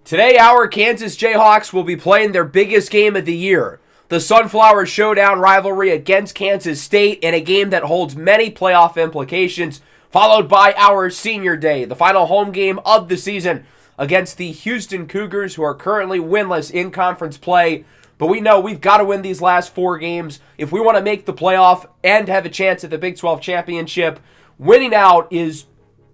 Today, our Kansas Jayhawks will be playing their biggest game of the year, the Sunflower Showdown rivalry against Kansas State, in a game that holds many playoff implications, followed by our senior day, the final home game of the season against the Houston Cougars, who are currently winless in conference play. But we know we've got to win these last 4 games if we want to make the playoff and have a chance at the Big 12 championship. Winning out is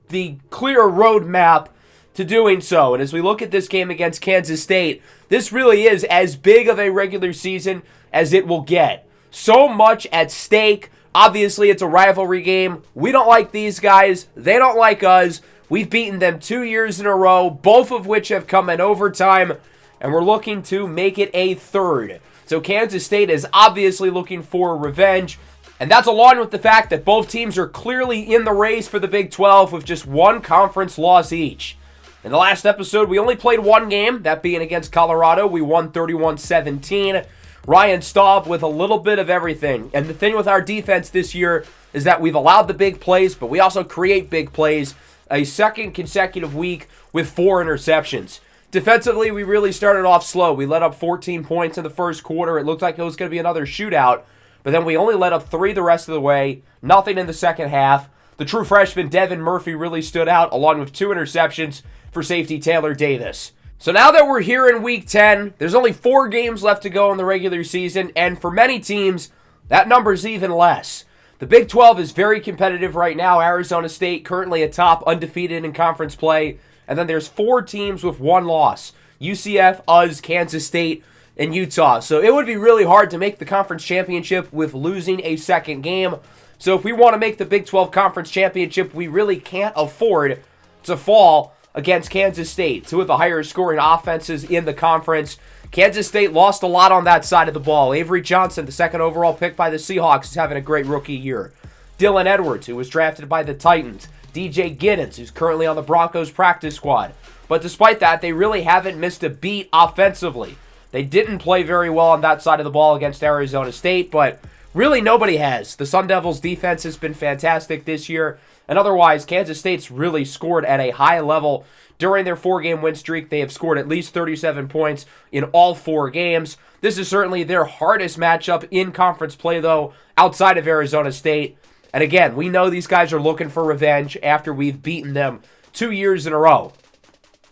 the clear roadmap to doing so. And as we look at this game against Kansas State, this really is as big of a regular season as it will get. So much at stake. Obviously, it's a rivalry game. We don't like these guys. They don't like us. We've beaten them 2 years in a row, both of which have come in overtime, and we're looking to make it a third. So Kansas State is obviously looking for revenge, and that's along with the fact that both teams are clearly in the race for the Big 12 with just one conference loss each. In the last episode, we only played one game, that being against Colorado. We won 31-17. Ryan Staub with a little bit of everything. And the thing with our defense this year is that we've allowed the big plays, but we also create big plays. A second consecutive week with 4 interceptions. Defensively, we really started off slow. We let up 14 points in the first quarter. It looked like it was going to be another shootout, but then we only let up 3 the rest of the way. Nothing in the second half. The true freshman Devin Murphy really stood out, along with 2 interceptions for safety Taylor Davis. So now that we're here in Week 10, there's only 4 games left to go in the regular season, and for many teams, that number's even less. The Big 12 is very competitive right now. Arizona State currently atop, undefeated in conference play. And then there's 4 teams with 1 loss. UCF, US, Kansas State, and Utah. So it would be really hard to make the conference championship with losing a second game. So if we want to make the Big 12 conference championship, we really can't afford to fall against Kansas State, 2 of the higher scoring offenses in the conference. Kansas State lost a lot on that side of the ball. Avery Johnson, the second overall pick by the Seahawks, is having a great rookie year. Dylan Edwards, who was drafted by the Titans. DJ Giddens, who's currently on the Broncos practice squad. But despite that, they really haven't missed a beat offensively. They didn't play very well on that side of the ball against Arizona State, but really nobody has. The Sun Devils' defense has been fantastic this year, and otherwise, Kansas State's really scored at a high level. During their 4-game win streak, they have scored at least 37 points in all 4 games. This is certainly their hardest matchup in conference play, though, outside of Arizona State. And again, we know these guys are looking for revenge after we've beaten them 2 years in a row.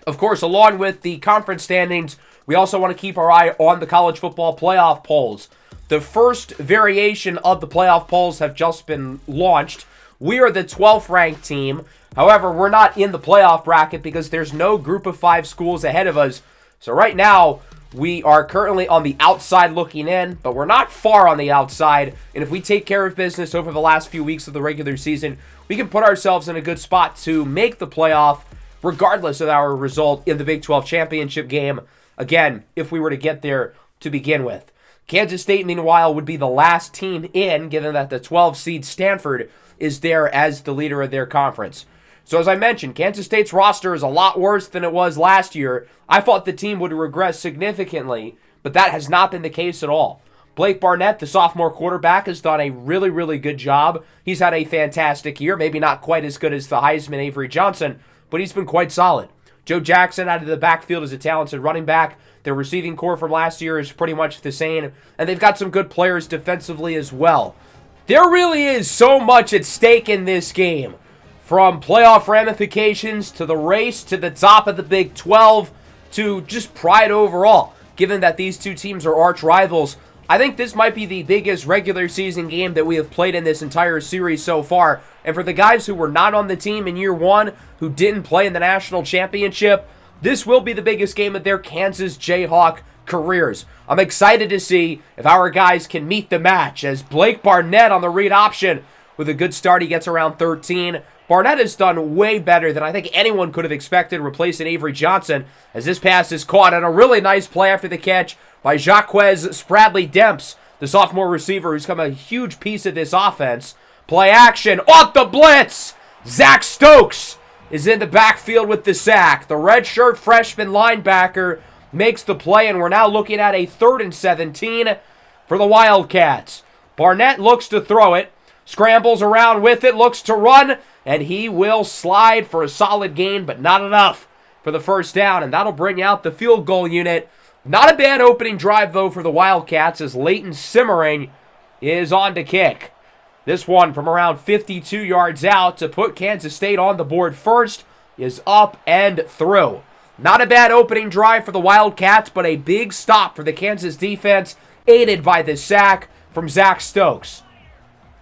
Of course, along with the conference standings, we also want to keep our eye on the college football playoff polls. The first variation of the playoff polls have just been launched. We are the 12th ranked team. However, we're not in the playoff bracket because there's no group of 5 schools ahead of us. So right now, we are currently on the outside looking in, but we're not far on the outside. And if we take care of business over the last few weeks of the regular season, we can put ourselves in a good spot to make the playoff, regardless of our result in the Big 12 championship game. Again, if we were to get there to begin with. Kansas State, meanwhile, would be the last team in, given that the 12 seed Stanford is there as the leader of their conference. So as I mentioned, Kansas State's roster is a lot worse than it was last year. I thought the team would regress significantly, but that has not been the case at all. Blake Barnett, the sophomore quarterback, has done a really, really good job. He's had a fantastic year, maybe not quite as good as the Heisman Avery Johnson, but he's been quite solid. Joe Jackson out of the backfield is a talented running back. Their receiving core from last year is pretty much the same, and they've got some good players defensively as well. There really is so much at stake in this game. From playoff ramifications to the race to the top of the Big 12 to just pride overall. Given that these 2 teams are arch rivals, I think this might be the biggest regular season game that we have played in this entire series so far. And for the guys who were not on the team in year 1, who didn't play in the national championship, this will be the biggest game of their Kansas Jayhawk careers. I'm excited to see if our guys can meet the match, as Blake Barnett on the read option with a good start. He gets around 13. Barnett has done way better than I think anyone could have expected, replacing Avery Johnson, as this pass is caught on a really nice play after the catch by Jaquez Spradley-Demps, the sophomore receiver who's become a huge piece of this offense. Play action off the blitz. Zach Stokes is in the backfield with the sack. The redshirt freshman linebacker makes the play, and we're now looking at a 3rd and 17 for the Wildcats. Barnett looks to throw it, scrambles around with it, looks to run, and he will slide for a solid gain, but not enough for the first down, and that'll bring out the field goal unit. Not a bad opening drive, though, for the Wildcats, as Leighton Simmering is on to kick. This one from around 52 yards out to put Kansas State on the board first is up and through. Not a bad opening drive for the Wildcats, but a big stop for the Kansas defense, aided by the sack from Zach Stokes.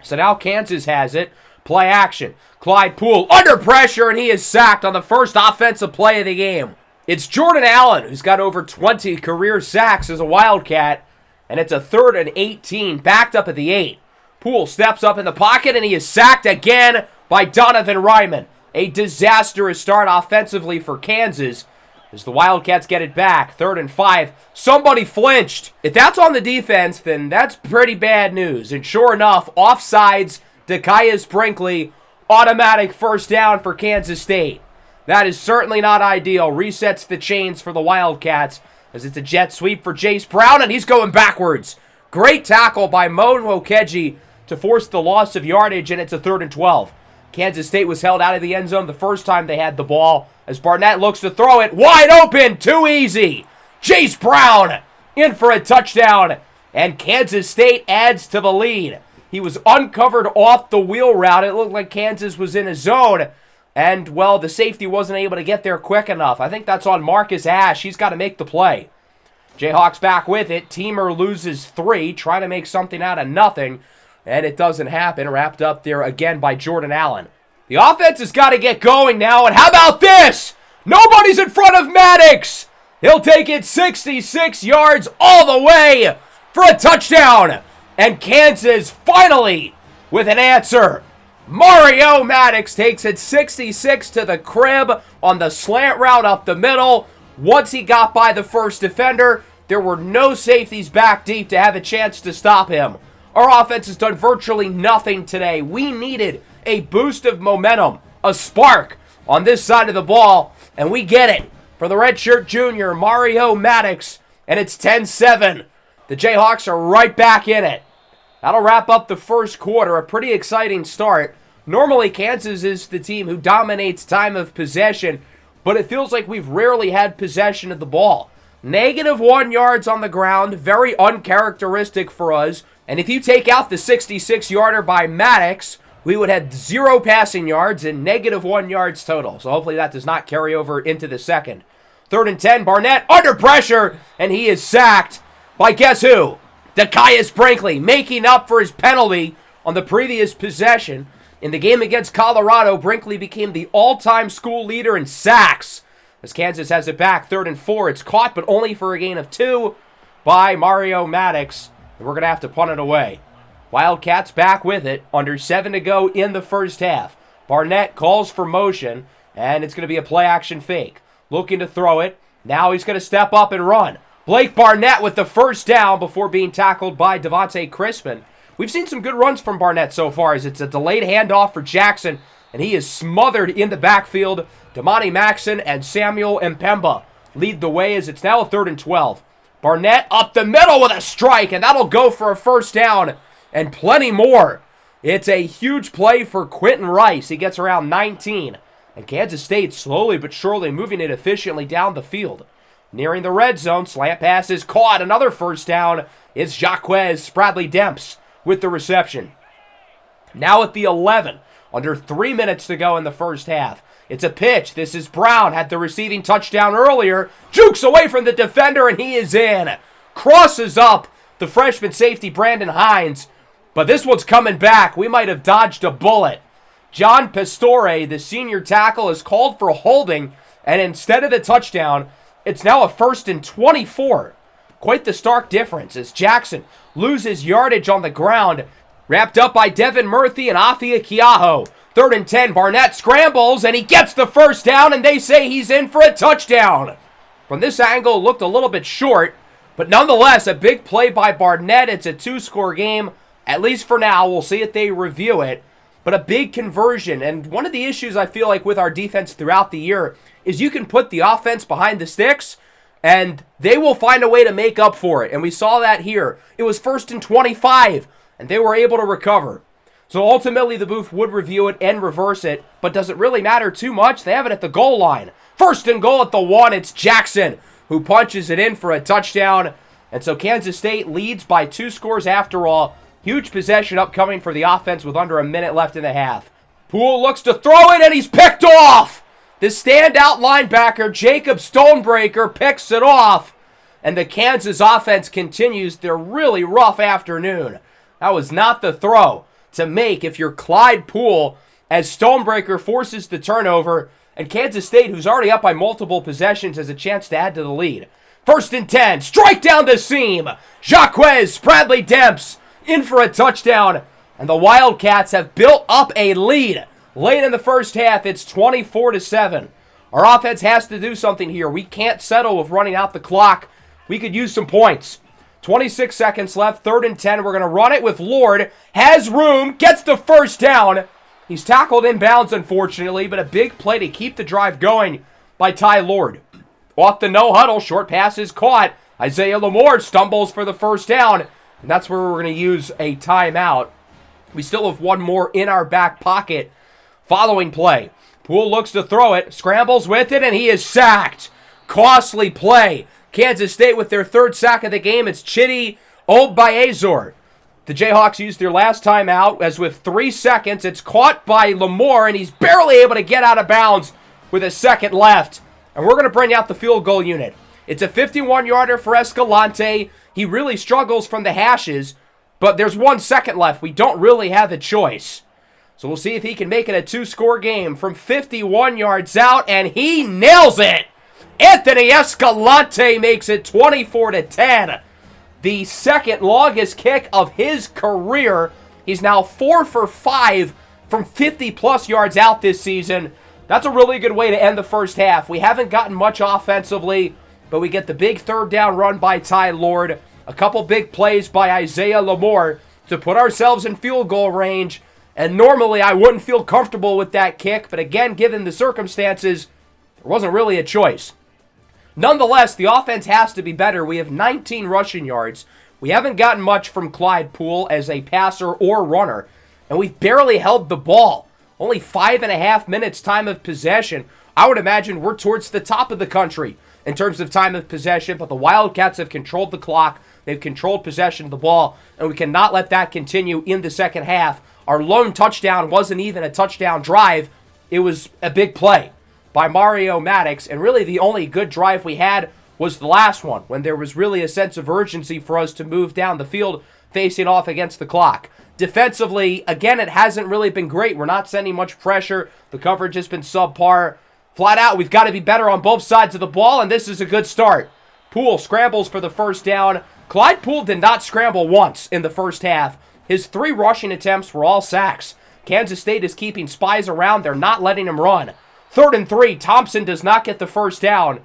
So now Kansas has it. Play action. Clyde Poole under pressure, and he is sacked on the first offensive play of the game. It's Jordan Allen, who's got over 20 career sacks as a Wildcat, and it's a 3rd and 18, backed up at the 8. Poole steps up in the pocket, and he is sacked again by Donovan Ryman. A disastrous start offensively for Kansas as the Wildcats get it back. 3rd and 5. Somebody flinched. If that's on the defense, then that's pretty bad news. And sure enough, offsides, Dekias Brinkley, automatic first down for Kansas State. That is certainly not ideal. Resets the chains for the Wildcats as it's a jet sweep for Jace Brown, and he's going backwards. Great tackle by Mo Nwokeji to force the loss of yardage, and it's a 3rd and 12. Kansas State was held out of the end zone the first time they had the ball as Barnett looks to throw it. Wide open, too easy. Jace Brown in for a touchdown, and Kansas State adds to the lead. He was uncovered off the wheel route. It looked like Kansas was in a zone, and, well, the safety wasn't able to get there quick enough. I think that's on Marcus Ash. He's got to make the play. Jayhawks back with it. Teamer loses 3, trying to make something out of nothing, and it doesn't happen. Wrapped up there again by Jordan Allen. The offense has got to get going now, and how about this? Nobody's in front of Maddox. He'll take it 66 yards all the way for a touchdown. And Kansas finally with an answer. Mario Maddox takes it 66 to the crib on the slant route up the middle. Once he got by the first defender, there were no safeties back deep to have a chance to stop him. Our offense has done virtually nothing today. We needed a boost of momentum, a spark on this side of the ball, and we get it for the redshirt junior, Mario Maddox, and it's 10-7. The Jayhawks are right back in it. That'll wrap up the first quarter, a pretty exciting start. Normally, Kansas is the team who dominates time of possession, but it feels like we've rarely had possession of the ball. -1 yards on the ground, very uncharacteristic for us. And if you take out the 66-yarder by Maddox, we would have 0 passing yards and -1 yards total. So hopefully that does not carry over into the second. 3rd and 10, Barnett under pressure, and he is sacked by guess who? Dekias Brinkley, making up for his penalty on the previous possession. In the game against Colorado, Brinkley became the all-time school leader in sacks. As Kansas has it back, 3rd and 4. It's caught, but only for a gain of 2 by Mario Maddox. And we're going to have to punt it away. Wildcats back with it. Under 7 to go in the first half. Barnett calls for motion, and it's going to be a play-action fake. Looking to throw it. Now he's going to step up and run. Blake Barnett with the first down before being tackled by Devontae Crispin. We've seen some good runs from Barnett so far as it's a delayed handoff for Jackson, and he is smothered in the backfield. Damani Maxson and Samuel Mpemba lead the way as it's now a 3rd and 12. Barnett up the middle with a strike, and that'll go for a first down and plenty more. It's a huge play for Quentin Rice. He gets around 19, and Kansas State slowly but surely moving it efficiently down the field. Nearing the red zone, slant pass is caught. Another first down is Jaquez Spradley-Demps with the reception. Now at the 11, under 3 minutes to go in the first half. It's a pitch. This is Brown. Had the receiving touchdown earlier. Jukes away from the defender, and he is in. Crosses up the freshman safety, Brandon Hines. But this one's coming back. We might have dodged a bullet. John Pastore, the senior tackle, is called for holding, and instead of the touchdown, it's now a 1st and 24. Quite the stark difference as Jackson loses yardage on the ground. Wrapped up by Devin Murphy and Afia Kiaho. 3rd and 10, Barnett scrambles, and he gets the first down, and they say he's in for a touchdown. From this angle, looked a little bit short, but nonetheless, a big play by Barnett. It's a 2-score game, at least for now. We'll see if they review it. But a big conversion, and one of the issues I feel like with our defense throughout the year is you can put the offense behind the sticks, and they will find a way to make up for it. And we saw that here. It was 1st and 25, and they were able to recover. So ultimately, the booth would review it and reverse it, but does it really matter too much? They have it at the goal line. First and goal at the 1. It's Jackson who punches it in for a touchdown. And so Kansas State leads by 2 scores after all. Huge possession upcoming for the offense with under a minute left in the half. Poole looks to throw it, and he's picked off. The standout linebacker, Jacob Stonebreaker, picks it off. And the Kansas offense continues their really rough afternoon. That was not the throw to make if you're Clyde Poole, as Stonebreaker forces the turnover, and Kansas State, who's already up by multiple possessions, has a chance to add to the lead. First and 10, strike down the seam. Jacques Bradley Demps in for a touchdown, and the Wildcats have built up a lead. Late in the first half, it's 24-7. Our offense has to do something here. We can't settle with running out the clock. We could use some points. 26 seconds left, 3rd and 10. We're going to run it with Lord. Has room, gets the first down. He's tackled inbounds, unfortunately, but a big play to keep the drive going by Ty Lord. Off the no-huddle, short pass is caught. Isaiah Lamore stumbles for the first down, and that's where we're going to use a timeout. We still have one more in our back pocket. Following play, Poole looks to throw it, scrambles with it, and he is sacked. Costly play. Kansas State with their 3rd sack of the game. It's Chidi Obaezor. The Jayhawks used their last timeout, as with 3 seconds, it's caught by Lamore, and he's barely able to get out of bounds with a second left. And we're going to bring out the field goal unit. It's a 51-yarder for Escalante. He really struggles from the hashes, but there's 1 second left. We don't really have a choice. So we'll see if he can make it a 2-score game from 51 yards out, and he nails it. Anthony Escalante makes it 24-10. The second longest kick of his career. He's now 4 for 5 from 50-plus yards out this season. That's a really good way to end the first half. We haven't gotten much offensively, but we get the big 3rd down run by Ty Lord. A couple big plays by Isaiah Lamore to put ourselves in field goal range. And normally I wouldn't feel comfortable with that kick, but again, given the circumstances, there wasn't really a choice. Nonetheless, the offense has to be better. We have 19 rushing yards. We haven't gotten much from Clyde Poole as a passer or runner, and we've barely held the ball. Only 5.5 minutes time of possession. I would imagine we're towards the top of the country in terms of time of possession, but the Wildcats have controlled the clock. They've controlled possession of the ball, and we cannot let that continue in the second half. Our lone touchdown wasn't even a touchdown drive. It was a big play by Mario Maddox, and really the only good drive we had was the last one, when there was really a sense of urgency for us to move down the field facing off against the clock. Defensively, again, it hasn't really been great. We're not sending much pressure. The coverage has been subpar. Flat out, we've got to be better on both sides of the ball, and this is a good start. Poole scrambles for the first down. Clyde Poole did not scramble once in the first half. His 3 rushing attempts were all sacks. Kansas State is keeping spies around. They're not letting him run. 3rd and 3, Thompson does not get the first down.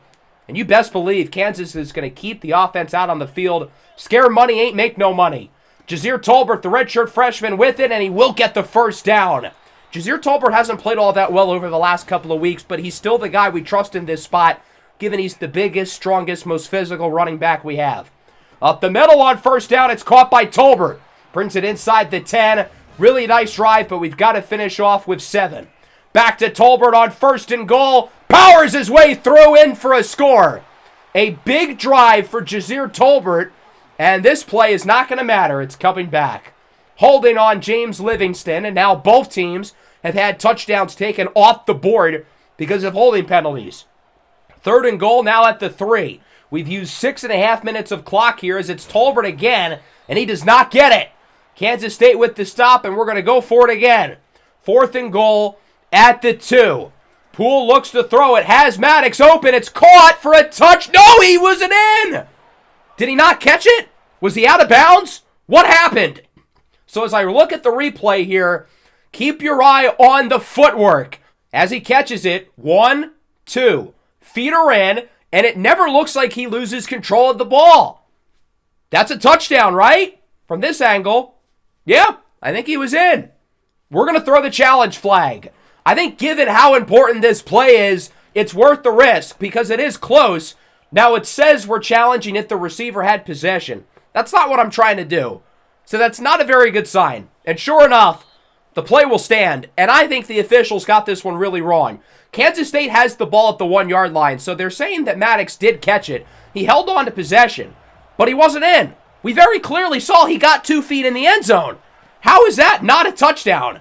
And you best believe Kansas is going to keep the offense out on the field. Scare money ain't make no money. Jazir Tolbert, the redshirt freshman, with it, and he will get the first down. Jazir Tolbert hasn't played all that well over the last couple of weeks, but he's still the guy we trust in this spot, given he's the biggest, strongest, most physical running back we have. Up the middle on first down, it's caught by Tolbert. Brings it inside the 10. Really nice drive, but we've got to finish off with 7. Back to Tolbert on 1st and goal. Powers his way through in for a score. A big drive for Jazir Tolbert, and this play is not going to matter. It's coming back. Holding on James Livingston, and now both teams have had touchdowns taken off the board because of holding penalties. 3rd and goal now at the 3. We've used 6.5 minutes of clock here as it's Tolbert again, and he does not get it. Kansas State with the stop, and we're going to go for it again. 4th and goal at the 2. Poole looks to throw it. Has Maddox open. It's caught for a touch. No, he wasn't in. Did he not catch it? Was he out of bounds? What happened? So as I look at the replay here, keep your eye on the footwork. As he catches it, 1, 2. Feet are in, and it never looks like he loses control of the ball. That's a touchdown, right? From this angle, yeah, I think he was in. We're going to throw the challenge flag. I think given how important this play is, it's worth the risk because it is close. Now it says we're challenging if the receiver had possession. That's not what I'm trying to do. So that's not a very good sign. And sure enough, the play will stand, and I think the officials got this one really wrong. Kansas State has the ball at the 1-yard line, so they're saying that Maddox did catch it. He held on to possession, but he wasn't in. We very clearly saw he got 2 feet in the end zone. How is that not a touchdown?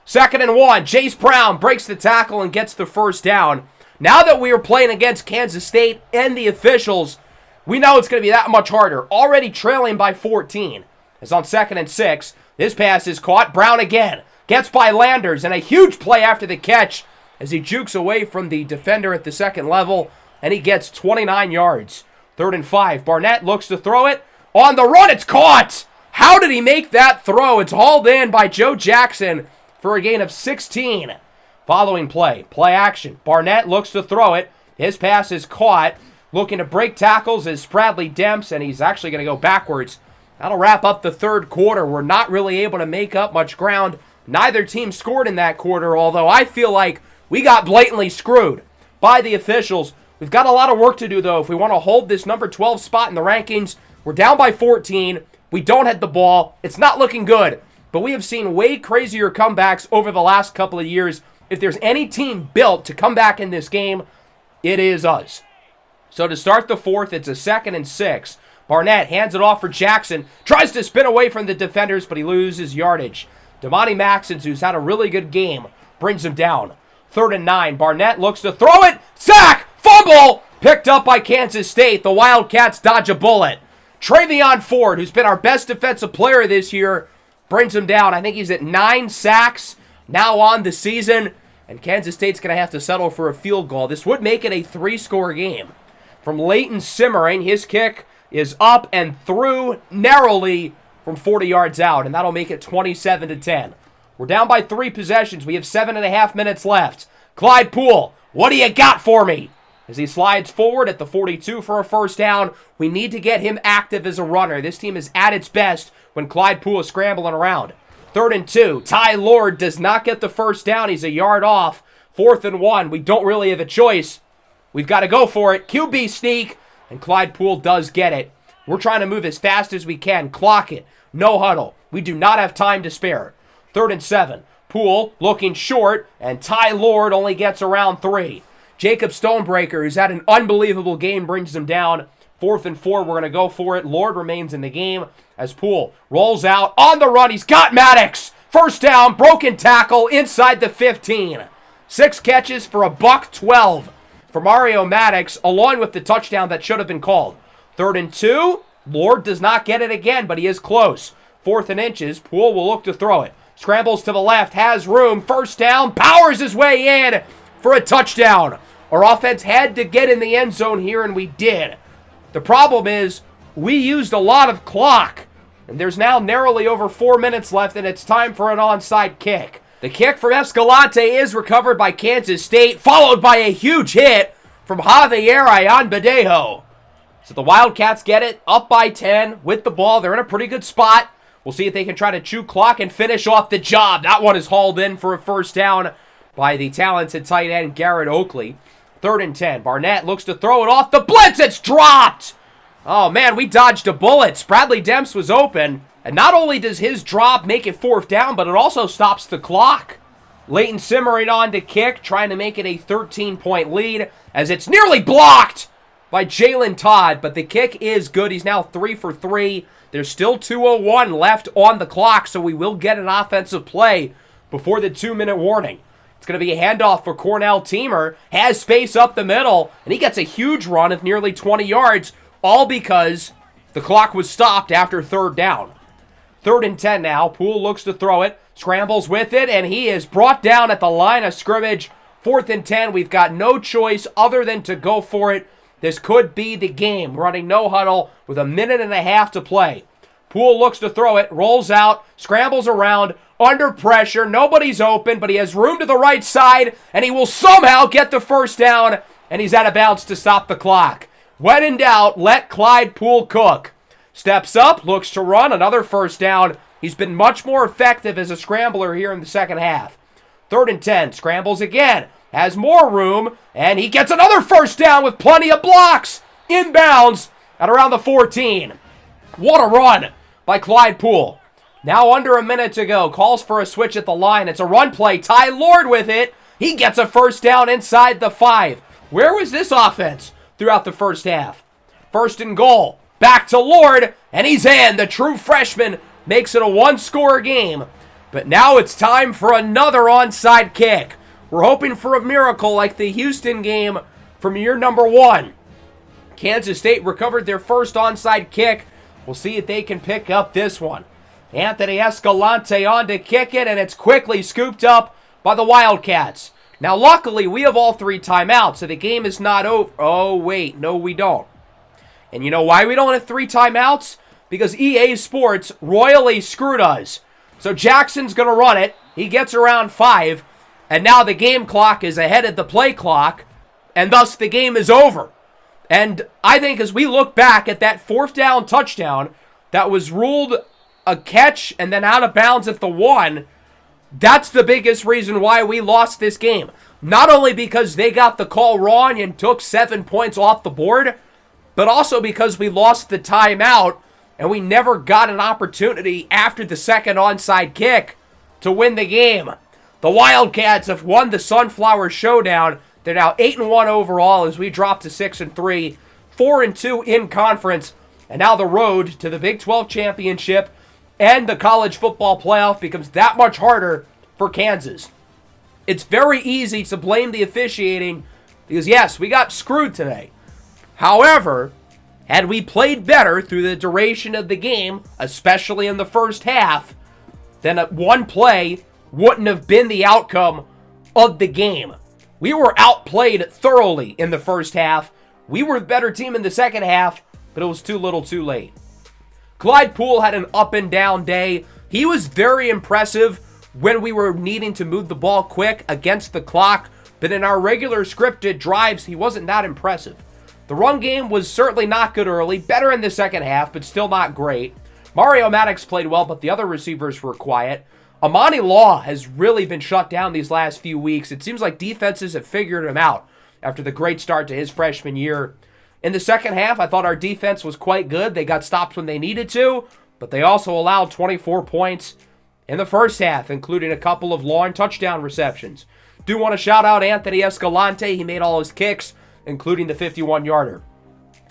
2nd and 1, Jace Brown breaks the tackle and gets the first down. Now that we are playing against Kansas State and the officials, we know it's going to be that much harder. Already trailing by 14. It's on 2nd and 6. This pass is caught. Brown again gets by Landers, and a huge play after the catch as he jukes away from the defender at the second level, and he gets 29 yards. 3rd and 5. Barnett looks to throw it. On the run, it's caught! How did he make that throw? It's hauled in by Joe Jackson for a gain of 16. Following play action. Barnett looks to throw it. His pass is caught. Looking to break tackles is Bradley Demps, and he's actually going to go backwards. That'll wrap up the third quarter. We're not really able to make up much ground. Neither team scored in that quarter, although I feel like we got blatantly screwed by the officials. We've got a lot of work to do, though, if we want to hold this number 12 spot in the rankings. We're down by 14. We don't have the ball. It's not looking good, but we have seen way crazier comebacks over the last couple of years. If there's any team built to come back in this game, it is us. So to start the fourth, it's a 2nd and 6. Barnett hands it off for Jackson. Tries to spin away from the defenders, but he loses yardage. Damani Maxons, who's had a really good game, brings him down. 3rd and 9. Barnett looks to throw it. Sack! Fumble! Picked up by Kansas State. The Wildcats dodge a bullet. Travion Ford, who's been our best defensive player this year, brings him down. I think he's at 9 sacks now on the season, and Kansas State's going to have to settle for a field goal. This would make it a 3-score game. From Leighton Simmering, his kick is up and through narrowly from 40 yards out, and that'll make it 27-10. We're down by 3 possessions. We have 7.5 minutes left. Clyde Poole, what do you got for me? As he slides forward at the 42 for a first down, we need to get him active as a runner. This team is at its best when Clyde Poole is scrambling around. 3rd and 2. Ty Lord does not get the first down. He's a yard off. 4th and 1. We don't really have a choice. We've got to go for it. QB sneak, and Clyde Poole does get it. We're trying to move as fast as we can. Clock it. No huddle. We do not have time to spare. 3rd and 7. Poole looking short, and Ty Lord only gets around 3. Jacob Stonebreaker, who's had an unbelievable game, brings him down. 4th and 4, we're going to go for it. Lord remains in the game as Poole rolls out on the run. He's got Maddox. First down, broken tackle inside the 15. 6 catches for a $112 for Mario Maddox, along with the touchdown that should have been called. 3rd and 2, Lord does not get it again, but he is close. 4th and inches, Poole will look to throw it. Scrambles to the left, has room, first down, powers his way in for a touchdown. Our offense had to get in the end zone here, and we did. The problem is we used a lot of clock, and there's now narrowly over 4 minutes left, and it's time for an onside kick. The kick from Escalante is recovered by Kansas State, followed by a huge hit from Javier Ayanbadejo. So the Wildcats get it, up by 10 with the ball. They're in a pretty good spot. We'll see if they can try to chew clock and finish off the job. That one is hauled in for a first down by the talented tight end Garrett Oakley. 3rd and 10. Barnett looks to throw it off the blitz. It's dropped. Oh, man, we dodged a bullet. Bradley Demps was open. And not only does his drop make it 4th down, but it also stops the clock. Leighton Simmering on to kick, trying to make it a 13-point lead as it's nearly blocked by Jalen Todd. But the kick is good. He's now 3 for 3. There's still 2:01 left on the clock, so we will get an offensive play before the 2-minute warning. It's going to be a handoff for Cornell Teamer. Has space up the middle, and he gets a huge run of nearly 20 yards, all because the clock was stopped after 3rd down. 3rd and 10 now. Poole looks to throw it, scrambles with it, and he is brought down at the line of scrimmage. 4th and 10. We've got no choice other than to go for it. This could be the game. Running no huddle with 1.5 minutes to play. Poole looks to throw it, rolls out, scrambles around, under pressure. Nobody's open, but he has room to the right side, and he will somehow get the first down, and he's out of bounds to stop the clock. When in doubt, let Clyde Poole cook. Steps up, looks to run, another first down. He's been much more effective as a scrambler here in the second half. 3rd and 10, scrambles again, has more room, and he gets another first down with plenty of blocks. Inbounds at around the 14. What a run by Clyde Poole. Now under a minute to go. Calls for a switch at the line. It's a run play. Ty Lord with it. He gets a first down inside the 5. Where was this offense throughout the first half? First and goal. Back to Lord, and he's in. The true freshman makes it a one-score game. But now it's time for another onside kick. We're hoping for a miracle like the Houston game from year number 1. Kansas State recovered their first onside kick. We'll see if they can pick up this one. Anthony Escalante on to kick it, and it's quickly scooped up by the Wildcats. Now, luckily, we have all 3 timeouts, so the game is not over. Oh, wait, no, we don't. And you know why we don't have 3 timeouts? Because EA Sports royally screwed us. So Jackson's going to run it. He gets around 5, and now the game clock is ahead of the play clock, and thus the game is over. And I think as we look back at that 4th down touchdown that was ruled a catch and then out of bounds at the 1, that's the biggest reason why we lost this game. Not only because they got the call wrong and took 7 points off the board, but also because we lost the timeout and we never got an opportunity after the second onside kick to win the game. The Wildcats have won the Sunflower Showdown. They're now 8-1 overall as we drop to 6-3, 4-2 in conference, and now the road to the Big 12 championship and the college football playoff becomes that much harder for Kansas. It's very easy to blame the officiating because, yes, we got screwed today. However, had we played better through the duration of the game, especially in the first half, then one play wouldn't have been the outcome of the game. We were outplayed thoroughly in the first half. We were the better team in the second half, but it was too little too late. Clyde Poole had an up and down day. He was very impressive when we were needing to move the ball quick against the clock, but in our regular scripted drives, he wasn't that impressive. The run game was certainly not good early, better in the second half, but still not great. Mario Maddox played well, but the other receivers were quiet. Amani Law has really been shut down these last few weeks. It seems like defenses have figured him out after the great start to his freshman year. In the second half, I thought our defense was quite good. They got stops when they needed to, but they also allowed 24 points in the first half, including a couple of long touchdown receptions. Do want to shout out Anthony Escalante. He made all his kicks, including the 51-yarder.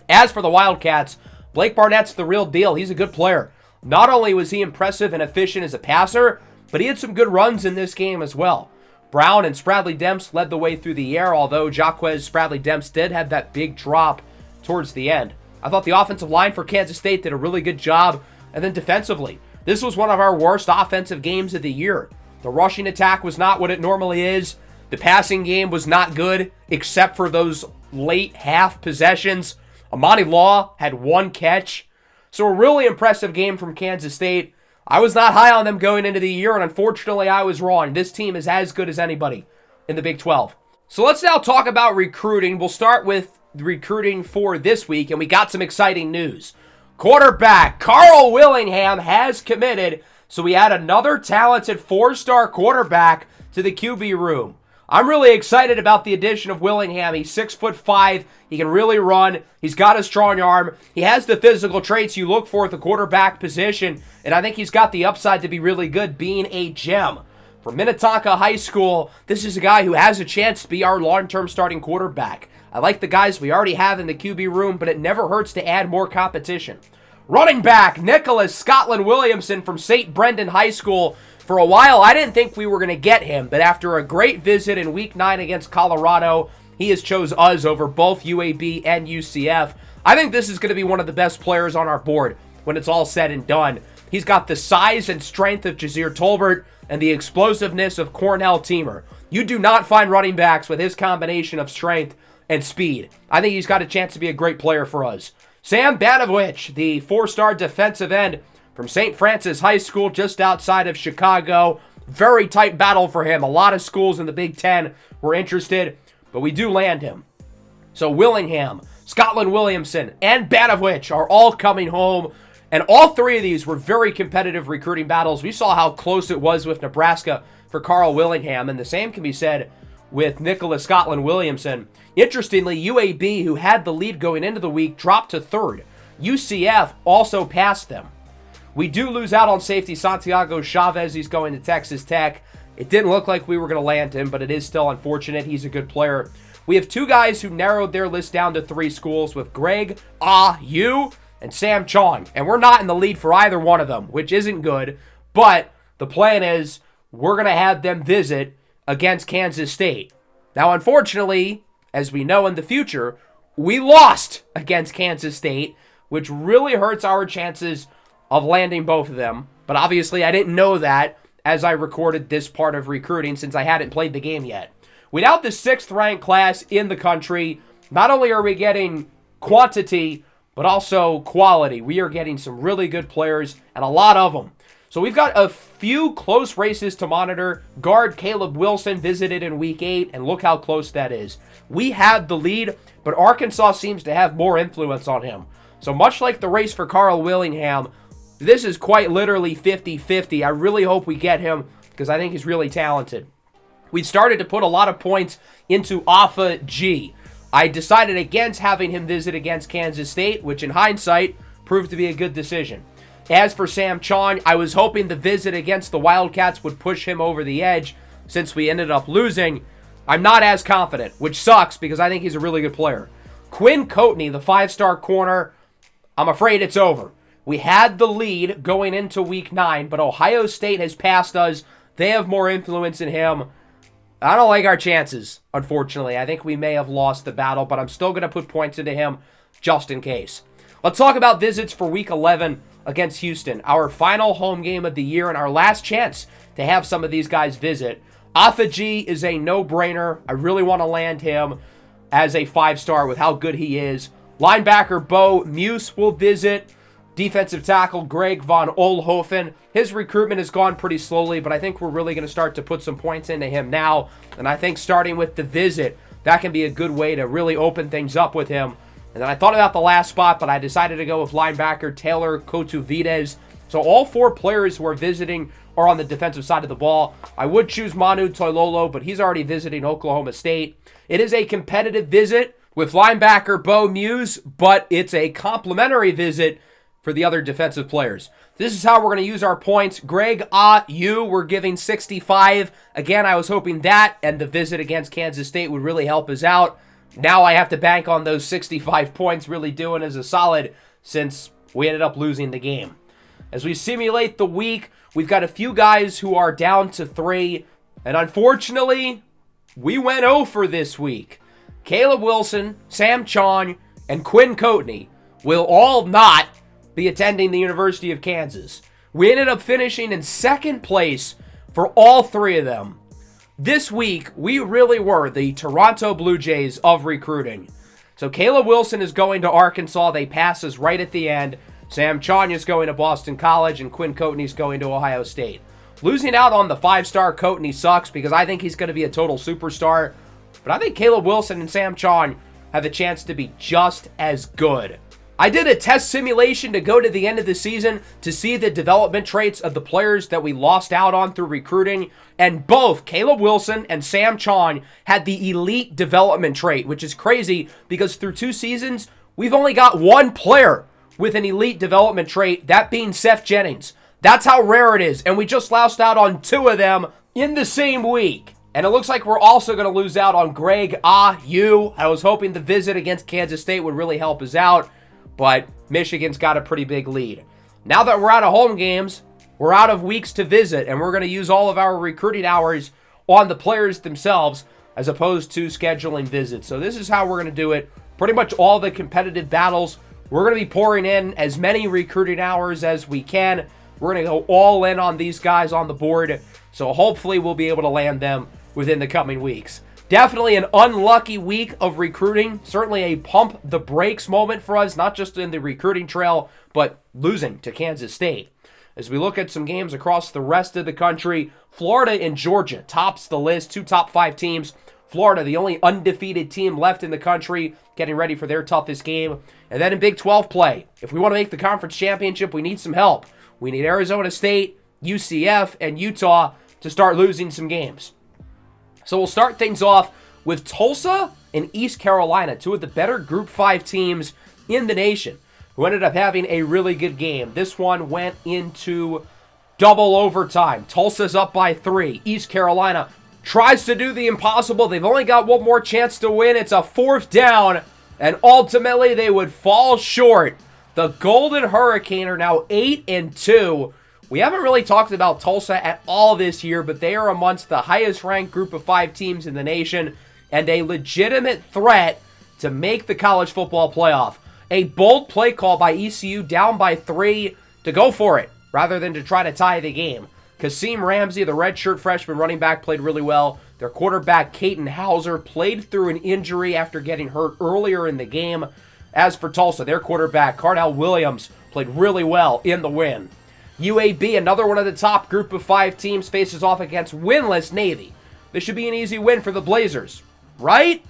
As for the Wildcats, Blake Barnett's the real deal. He's a good player. Not only was he impressive and efficient as a passer, but he had some good runs in this game as well. Brown and Spradley Demps led the way through the air, although Jaquez Spradley Demps did have that big drop towards the end. I thought the offensive line for Kansas State did a really good job. And then defensively, this was one of our worst offensive games of the year. The rushing attack was not what it normally is. The passing game was not good, except for those late half possessions. Amani Law had 1 catch. So a really impressive game from Kansas State. I was not high on them going into the year, and unfortunately I was wrong. This team is as good as anybody in the Big 12. So let's now talk about recruiting. We'll start with recruiting for this week, and we got some exciting news. Quarterback Carl Willingham has committed, so we add another talented 4-star quarterback to the QB room. I'm really excited about the addition of Willingham. He's 6'5". He can really run. He's got a strong arm. He has the physical traits you look for at the quarterback position, and I think he's got the upside to be really good being a gem. From Minnetonka High School, this is a guy who has a chance to be our long-term starting quarterback. I like the guys we already have in the QB room, but it never hurts to add more competition. Running back Nicholas Scotland Williamson from St. Brendan High School. For a while, I didn't think we were going to get him, but after a great visit in Week 9 against Colorado, he has chose us over both UAB and UCF. I think this is going to be one of the best players on our board when it's all said and done. He's got the size and strength of Jazir Tolbert and the explosiveness of Cornell Teamer. You do not find running backs with his combination of strength and speed. I think he's got a chance to be a great player for us. Sam Banovich, the 4-star defensive end from St. Francis High School just outside of Chicago. Very tight battle for him. A lot of schools in the Big Ten were interested, but we do land him. So Willingham, Scotland Williamson, and Banovich are all coming home, and all 3 of these were very competitive recruiting battles. We saw how close it was with Nebraska for Carl Willingham, and the same can be said with Nicholas Scotland Williamson. Interestingly, UAB, who had the lead going into the week, dropped to 3rd. UCF also passed them. We do lose out on safety Santiago Chavez. He's going to Texas Tech. It didn't look like we were going to land him, but it is still unfortunate. He's a good player. We have two guys who narrowed their list down to 3 schools with Greg Yu and Sam Chong. And we're not in the lead for either one of them, which isn't good. But the plan is we're going to have them visit against Kansas State. Now, unfortunately, as we know in the future, we lost against Kansas State, which really hurts our chances of landing both of them. But obviously, I didn't know that as I recorded this part of recruiting since I hadn't played the game yet. Without the 6th ranked class in the country, not only are we getting quantity, but also quality. We are getting some really good players, and a lot of them. So we've got a few close races to monitor. Guard Caleb Wilson visited in week 8, and look how close that is. We had the lead, but Arkansas seems to have more influence on him. So much like the race for Carl Willingham, this is quite literally 50-50. I really hope we get him because I think he's really talented. We started to put a lot of points into Alpha G. I decided against having him visit against Kansas State, which in hindsight proved to be a good decision. As for Sam Chong, I was hoping the visit against the Wildcats would push him over the edge since we ended up losing. I'm not as confident, which sucks because I think he's a really good player. Quinn Coatney, the 5-star corner, I'm afraid it's over. We had the lead going into week 9, but Ohio State has passed us. They have more influence in him. I don't like our chances, unfortunately. I think we may have lost the battle, but I'm still going to put points into him just in case. Let's talk about visits for week 11 against Houston, our final home game of the year and our last chance to have some of these guys visit. Alpha G is a no-brainer. I really want to land him as a 5-star with how good he is. Linebacker Bo Muse will visit. Defensive tackle Greg Von Oelhoffen. His recruitment has gone pretty slowly, but I think we're really going to start to put some points into him now. And I think starting with the visit, that can be a good way to really open things up with him. And then I thought about the last spot, but I decided to go with linebacker Taylor Cotuvides. So all 4 players who are visiting are on the defensive side of the ball. I would choose Manu Toilolo, but he's already visiting Oklahoma State. It is a competitive visit with linebacker Bo Muse, but it's a complimentary visit for the other defensive players. This is how we're going to use our points. Greg Yu, we're giving 65. Again, I was hoping that and the visit against Kansas State would really help us out. Now I have to bank on those 65 points really doing us a solid since we ended up losing the game. As we simulate the week, we've got a few guys who are down to 3. And unfortunately, we went 0 for this week. Caleb Wilson, Sam Chong, and Quinn Coatney will all not be attending the University of Kansas. We ended up finishing in 2nd place for all 3 of them. This week, we really were the Toronto Blue Jays of recruiting. So Caleb Wilson is going to Arkansas. They pass us right at the end. Sam Chong is going to Boston College, and Quinn Coatney is going to Ohio State. Losing out on the 5-star Coatney sucks because I think he's going to be a total superstar. But I think Caleb Wilson and Sam Chong have a chance to be just as good. I did a test simulation to go to the end of the season to see the development traits of the players that we lost out on through recruiting, and both Caleb Wilson and Sam Chong had the elite development trait, which is crazy because through 2 seasons, we've only got 1 player with an elite development trait, that being Seth Jennings. That's how rare it is, and we just lost out on 2 of them in the same week. And it looks like we're also going to lose out on Greg Yu. I was hoping the visit against Kansas State would really help us out, but Michigan's got a pretty big lead. Now that we're out of home games, we're out of weeks to visit, and we're going to use all of our recruiting hours on the players themselves as opposed to scheduling visits. So this is how we're going to do it. Pretty much all the competitive battles, we're going to be pouring in as many recruiting hours as we can. We're going to go all in on these guys on the board, so hopefully we'll be able to land them within the coming weeks. Definitely an unlucky week of recruiting. Certainly a pump the brakes moment for us, not just in the recruiting trail, but losing to Kansas State. As we look at some games across the rest of the country, Florida and Georgia tops the list, 2 top 5 teams. Florida, the only undefeated team left in the country, getting ready for their toughest game. And then in Big 12 play, if we want to make the conference championship, we need some help. We need Arizona State, UCF, and Utah to start losing some games. So we'll start things off with Tulsa and East Carolina, 2 of the better Group 5 teams in the nation. who ended up having a really good game. This one went into double overtime. Tulsa's up by 3. East Carolina tries to do the impossible. They've only got one more chance to win. It's a 4th down, and ultimately they would fall short. The Golden Hurricane are now 8-2. We haven't really talked about Tulsa at all this year, but they are amongst the highest-ranked group of 5 teams in the nation and a legitimate threat to make the college football playoff. A bold play call by ECU down by 3 to go for it rather than to try to tie the game. Kasim Ramsey, the redshirt freshman running back, played really well. Their quarterback, Caton Hauser, played through an injury after getting hurt earlier in the game. As for Tulsa, their quarterback, Cardell Williams, played really well in the win. UAB, another one of the top group of 5 teams, faces off against winless Navy. This should be an easy win for the Blazers, right?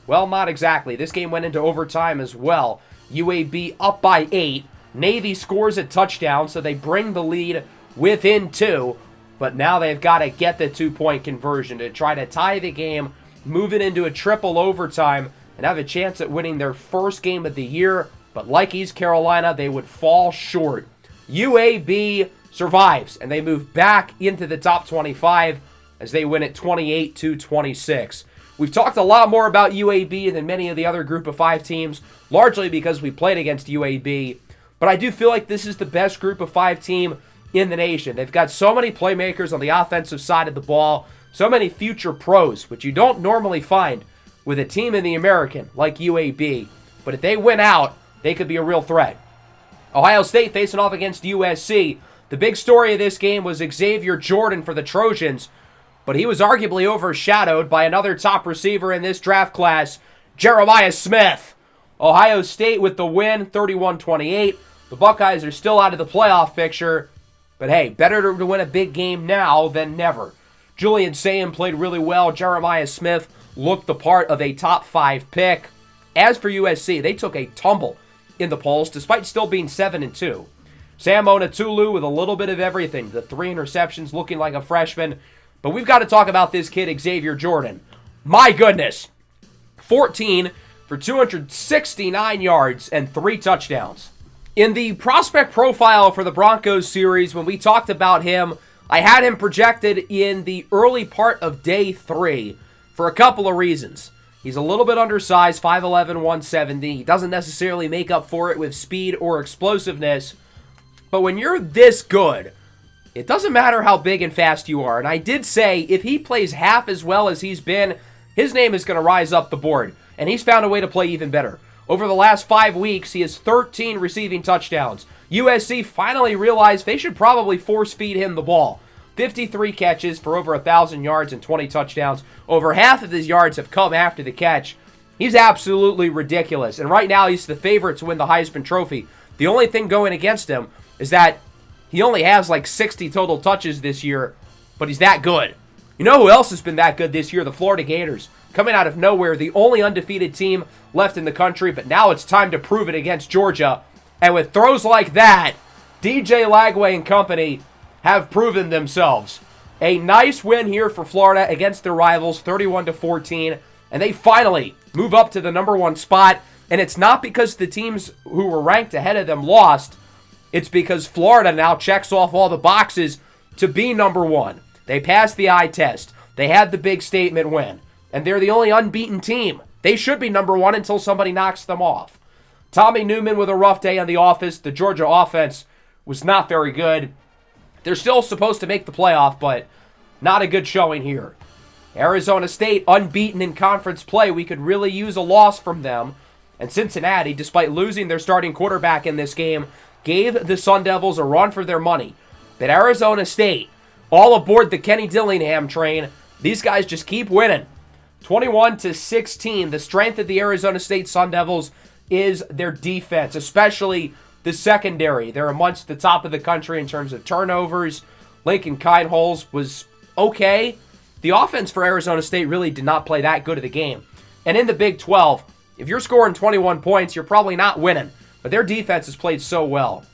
Well, not exactly. This game went into overtime as well. UAB up by 8. Navy scores a touchdown, so they bring the lead within 2. But now they've got to get the 2-point conversion to try to tie the game, move it into a triple overtime, and have a chance at winning their first game of the year. But like East Carolina, they would fall short. UAB survives, and they move back into the top 25 as they win at 28-26. We've talked a lot more about UAB than many of the other group of 5 teams, largely because we played against UAB. But I do feel like this is the best group of 5 team in the nation. They've got so many playmakers on the offensive side of the ball, so many future pros, which you don't normally find with a team in the American like UAB. But if they win out, they could be a real threat. Ohio State facing off against USC. The big story of this game was Xavier Jordan for the Trojans, but he was arguably overshadowed by another top receiver in this draft class, Jeremiah Smith. Ohio State with the win, 31-28. The Buckeyes are still out of the playoff picture, but hey, better to win a big game now than never. Julian Sayin played really well. Jeremiah Smith looked the part of a top 5 pick. As for USC, they took a tumble in the polls, despite still being 7-2. Sam Onatulu with a little bit of everything. The 3 interceptions, looking like a freshman. But we've got to talk about this kid, Xavier Jordan. My goodness. 14 for 269 yards and 3 touchdowns. In the prospect profile for the Broncos series, when we talked about him, I had him projected in the early part of day 3 for a couple of reasons. He's a little bit undersized, 5'11", 170. He doesn't necessarily make up for it with speed or explosiveness. But when you're this good, it doesn't matter how big and fast you are. And I did say, if he plays half as well as he's been, his name is going to rise up the board. And he's found a way to play even better. Over the last 5 weeks, he has 13 receiving touchdowns. USC finally realized they should probably force feed him the ball. 53 catches for over 1,000 yards and 20 touchdowns. Over half of his yards have come after the catch. He's absolutely ridiculous. And right now, he's the favorite to win the Heisman Trophy. The only thing going against him is that he only has like 60 total touches this year, but he's that good. You know who else has been that good this year? The Florida Gators. Coming out of nowhere, the only undefeated team left in the country, but now it's time to prove it against Georgia. And with throws like that, DJ Lagway and company have proven themselves. A nice win here for Florida against their rivals, 31-14, and they finally move up to the number 1 spot. And it's not because the teams who were ranked ahead of them lost. It's because Florida now checks off all the boxes to be number 1. They passed the eye test. They had the big statement win. And they're the only unbeaten team. They should be number 1 until somebody knocks them off. Tommy Newman with a rough day on the office. The Georgia offense was not very good. They're still supposed to make the playoff, but not a good showing here. Arizona State, unbeaten in conference play. We could really use a loss from them. And Cincinnati, despite losing their starting quarterback in this game, gave the Sun Devils a run for their money. But Arizona State, all aboard the Kenny Dillingham train. These guys just keep winning. 21-16. The strength of the Arizona State Sun Devils is their defense, especially the secondary. They're amongst the top of the country in terms of turnovers. Lincoln Kineholes was okay. The offense for Arizona State really did not play that good of the game. And in the Big 12, if you're scoring 21 points, you're probably not winning. But their defense has played so well.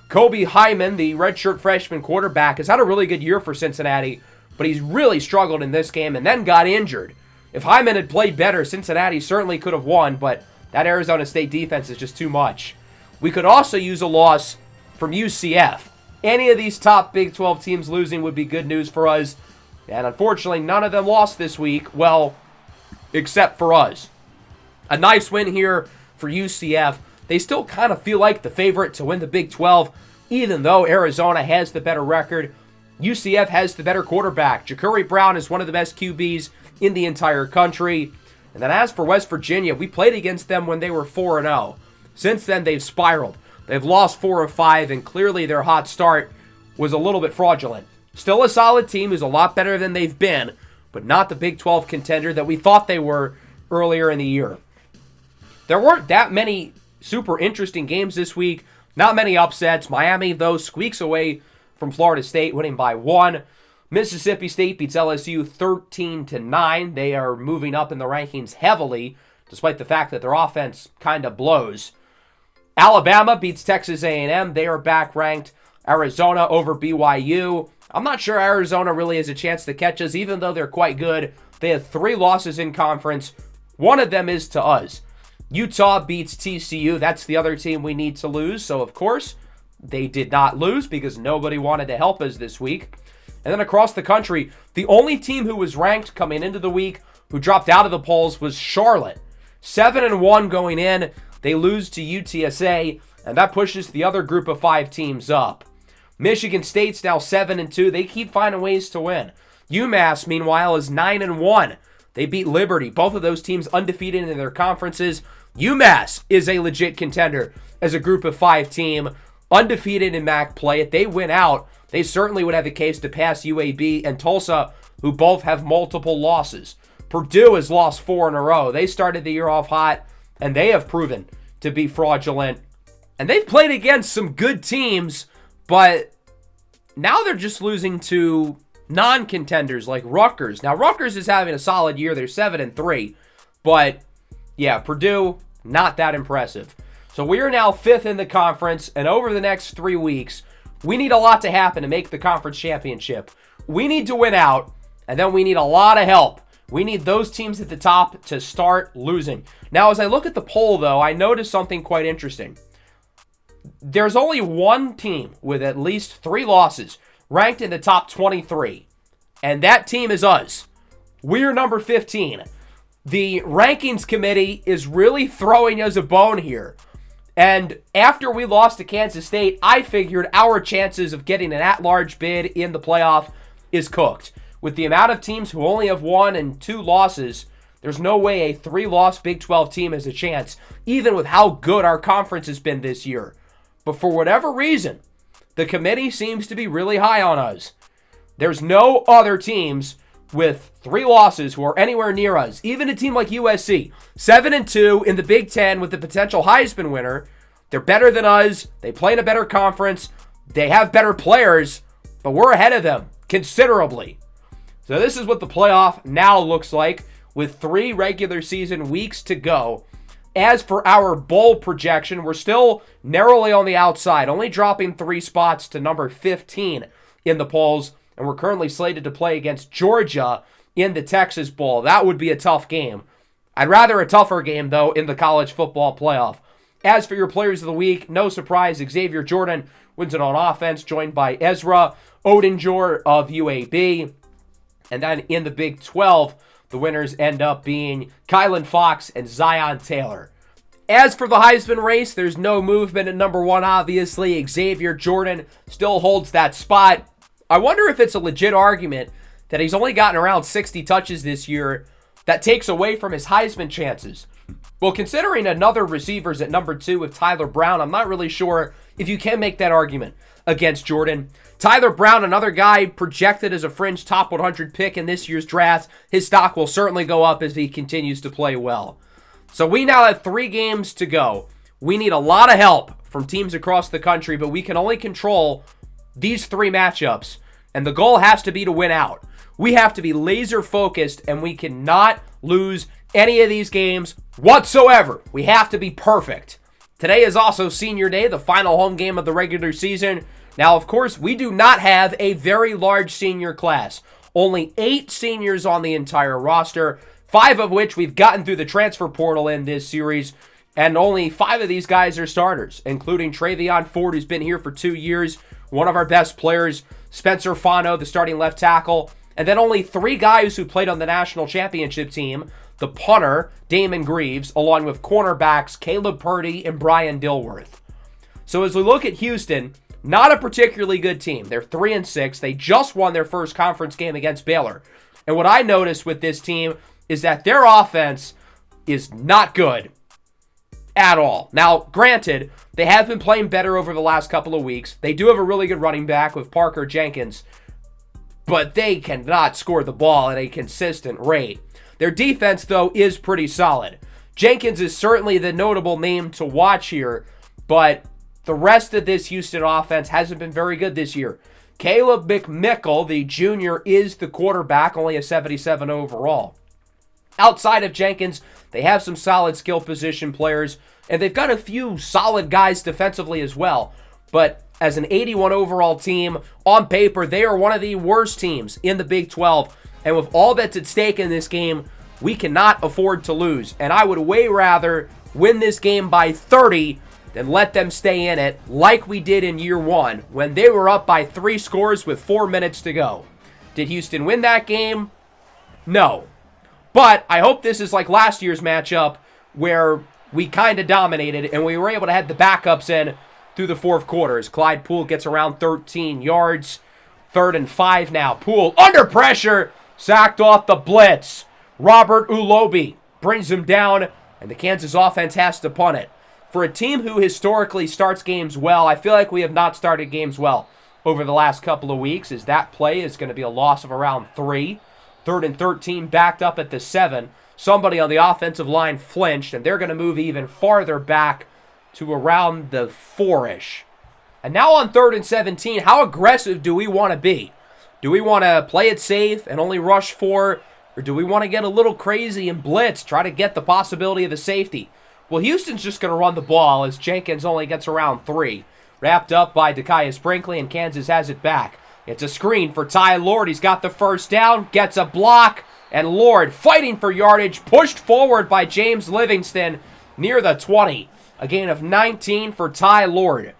Kobe Hyman, the redshirt freshman quarterback, has had a really good year for Cincinnati, but he's really struggled in this game and then got injured. If Hyman had played better, Cincinnati certainly could have won, but that Arizona State defense is just too much. We could also use a loss from UCF. Any of these top Big 12 teams losing would be good news for us. And unfortunately, none of them lost this week. Well, except for us. A nice win here for UCF. They still kind of feel like the favorite to win the Big 12, even though Arizona has the better record. UCF has the better quarterback. Ja'Cory Brown is one of the best QBs in the entire country. And then as for West Virginia, we played against them when they were 4-0. Since then, they've spiraled. They've lost 4 of 5, and clearly their hot start was a little bit fraudulent. Still a solid team who's a lot better than they've been, but not the Big 12 contender that we thought they were earlier in the year. There weren't that many super interesting games this week. Not many upsets. Miami, though, squeaks away from Florida State, winning by 1. Mississippi State beats LSU 13-9. They are moving up in the rankings heavily, despite the fact that their offense kind of blows. Alabama beats Texas A&M. They are back ranked. Arizona over BYU. I'm not sure Arizona really has a chance to catch us, even though they're quite good. They have 3 losses in conference. One of them is to us. Utah beats TCU. That's the other team we need to lose. So, of course, they did not lose because nobody wanted to help us this week. And then across the country, the only team who was ranked coming into the week who dropped out of the polls was Charlotte. 7-1 going in. They lose to UTSA, and that pushes the other group of 5 teams up. Michigan State's now 7-2. They keep finding ways to win. UMass, meanwhile, is 9-1. They beat Liberty. Both of those teams undefeated in their conferences. UMass is a legit contender as a group of 5 team, undefeated in MAC play. If they win out, they certainly would have a case to pass UAB and Tulsa, who both have multiple losses. Purdue has lost 4 in a row. They started the year off hot, and they have proven to be fraudulent. And they've played against some good teams, but now they're just losing to non-contenders like Rutgers. Now, Rutgers is having a solid year. They're 7-3. But, yeah, Purdue, not that impressive. So we are now 5th in the conference, and over the next 3 weeks, we need a lot to happen to make the conference championship. We need to win out, and then we need a lot of help. We need those teams at the top to start losing. Now, as I look at the poll, though, I noticed something quite interesting. There's only one team with at least 3 losses ranked in the top 23, and that team is us. We're number 15. The rankings committee is really throwing us a bone here. And after we lost to Kansas State, I figured our chances of getting an at-large bid in the playoff is cooked. With the amount of teams who only have 1 and 2 losses, there's no way a 3-loss Big 12 team has a chance, even with how good our conference has been this year. But for whatever reason, the committee seems to be really high on us. There's no other teams with 3 losses who are anywhere near us. Even a team like USC, 7-2 in the Big Ten with the potential Heisman winner. They're better than us. They play in a better conference. They have better players, but we're ahead of them considerably. So this is what the playoff now looks like with 3 regular season weeks to go. As for our bowl projection, we're still narrowly on the outside, only dropping 3 spots to number 15 in the polls, and we're currently slated to play against Georgia in the Texas Bowl. That would be a tough game. I'd rather a tougher game, though, in the college football playoff. As for your players of the week, no surprise, Xavier Jordan wins it on offense, joined by Ezra Odinjor of UAB. And then in the Big 12, the winners end up being Kylan Fox and Zion Taylor. As for the Heisman race, there's no movement at number 1, obviously. Xavier Jordan still holds that spot. I wonder if it's a legit argument that he's only gotten around 60 touches this year that takes away from his Heisman chances. Well, considering another receiver's at number 2 with Tyler Brown, I'm not really sure if you can make that argument against Jordan. Tyler Brown, another guy projected as a fringe top 100 pick in this year's draft. His stock will certainly go up as he continues to play well. So we now have 3 games to go. We need a lot of help from teams across the country, but we can only control these 3 matchups. And the goal has to be to win out. We have to be laser focused, and we cannot lose any of these games whatsoever. We have to be perfect. Today is also senior day, the final home game of the regular season. Now, of course, we do not have a very large senior class. Only 8 seniors on the entire roster, 5 of which we've gotten through the transfer portal in this series. And only 5 of these guys are starters, including Travion Ford, who's been here for 2 years, one of our best players, Spencer Fano, the starting left tackle, and then only 3 guys who played on the national championship team, the punter, Damon Greaves, along with cornerbacks Caleb Purdy and Brian Dilworth. So as we look at Houston, not a particularly good team. They're 3-6. They just won their first conference game against Baylor. And what I noticed with this team is that their offense is not good at all. Now, granted, they have been playing better over the last couple of weeks. They do have a really good running back with Parker Jenkins, but they cannot score the ball at a consistent rate. Their defense, though, is pretty solid. Jenkins is certainly the notable name to watch here, but the rest of this Houston offense hasn't been very good this year. Caleb McMichael, the junior, is the quarterback, only a 77 overall. Outside of Jenkins, they have some solid skill position players, and they've got a few solid guys defensively as well. But as an 81 overall team, on paper, they are one of the worst teams in the Big 12. And with all that's at stake in this game, we cannot afford to lose. And I would way rather win this game by 30 than let them stay in it like we did in year 1 when they were up by 3 scores with 4 minutes to go. Did Houston win that game? No. But I hope this is like last year's matchup where we kind of dominated and we were able to have the backups in through the fourth quarter. As Clyde Poole gets around 13 yards. 3rd and 5 now. Poole under pressure. Sacked off the blitz. Robert Ulobi brings him down, and the Kansas offense has to punt it. For a team who historically starts games well, I feel like we have not started games well over the last couple of weeks, as that play is going to be a loss of around 3. 3rd and 13 backed up at the 7. Somebody on the offensive line flinched, and they're going to move even farther back to around the 4-ish. And now on 3rd and 17, how aggressive do we want to be? Do we want to play it safe and only rush 4, or do we want to get a little crazy and blitz, try to get the possibility of a safety? Well, Houston's just going to run the ball as Jenkins only gets around 3. Wrapped up by Dakaius Brinkley, and Kansas has it back. It's a screen for Ty Lord. He's got the first down, gets a block, and Lord fighting for yardage, pushed forward by James Livingston near the 20. A gain of 19 for Ty Lord.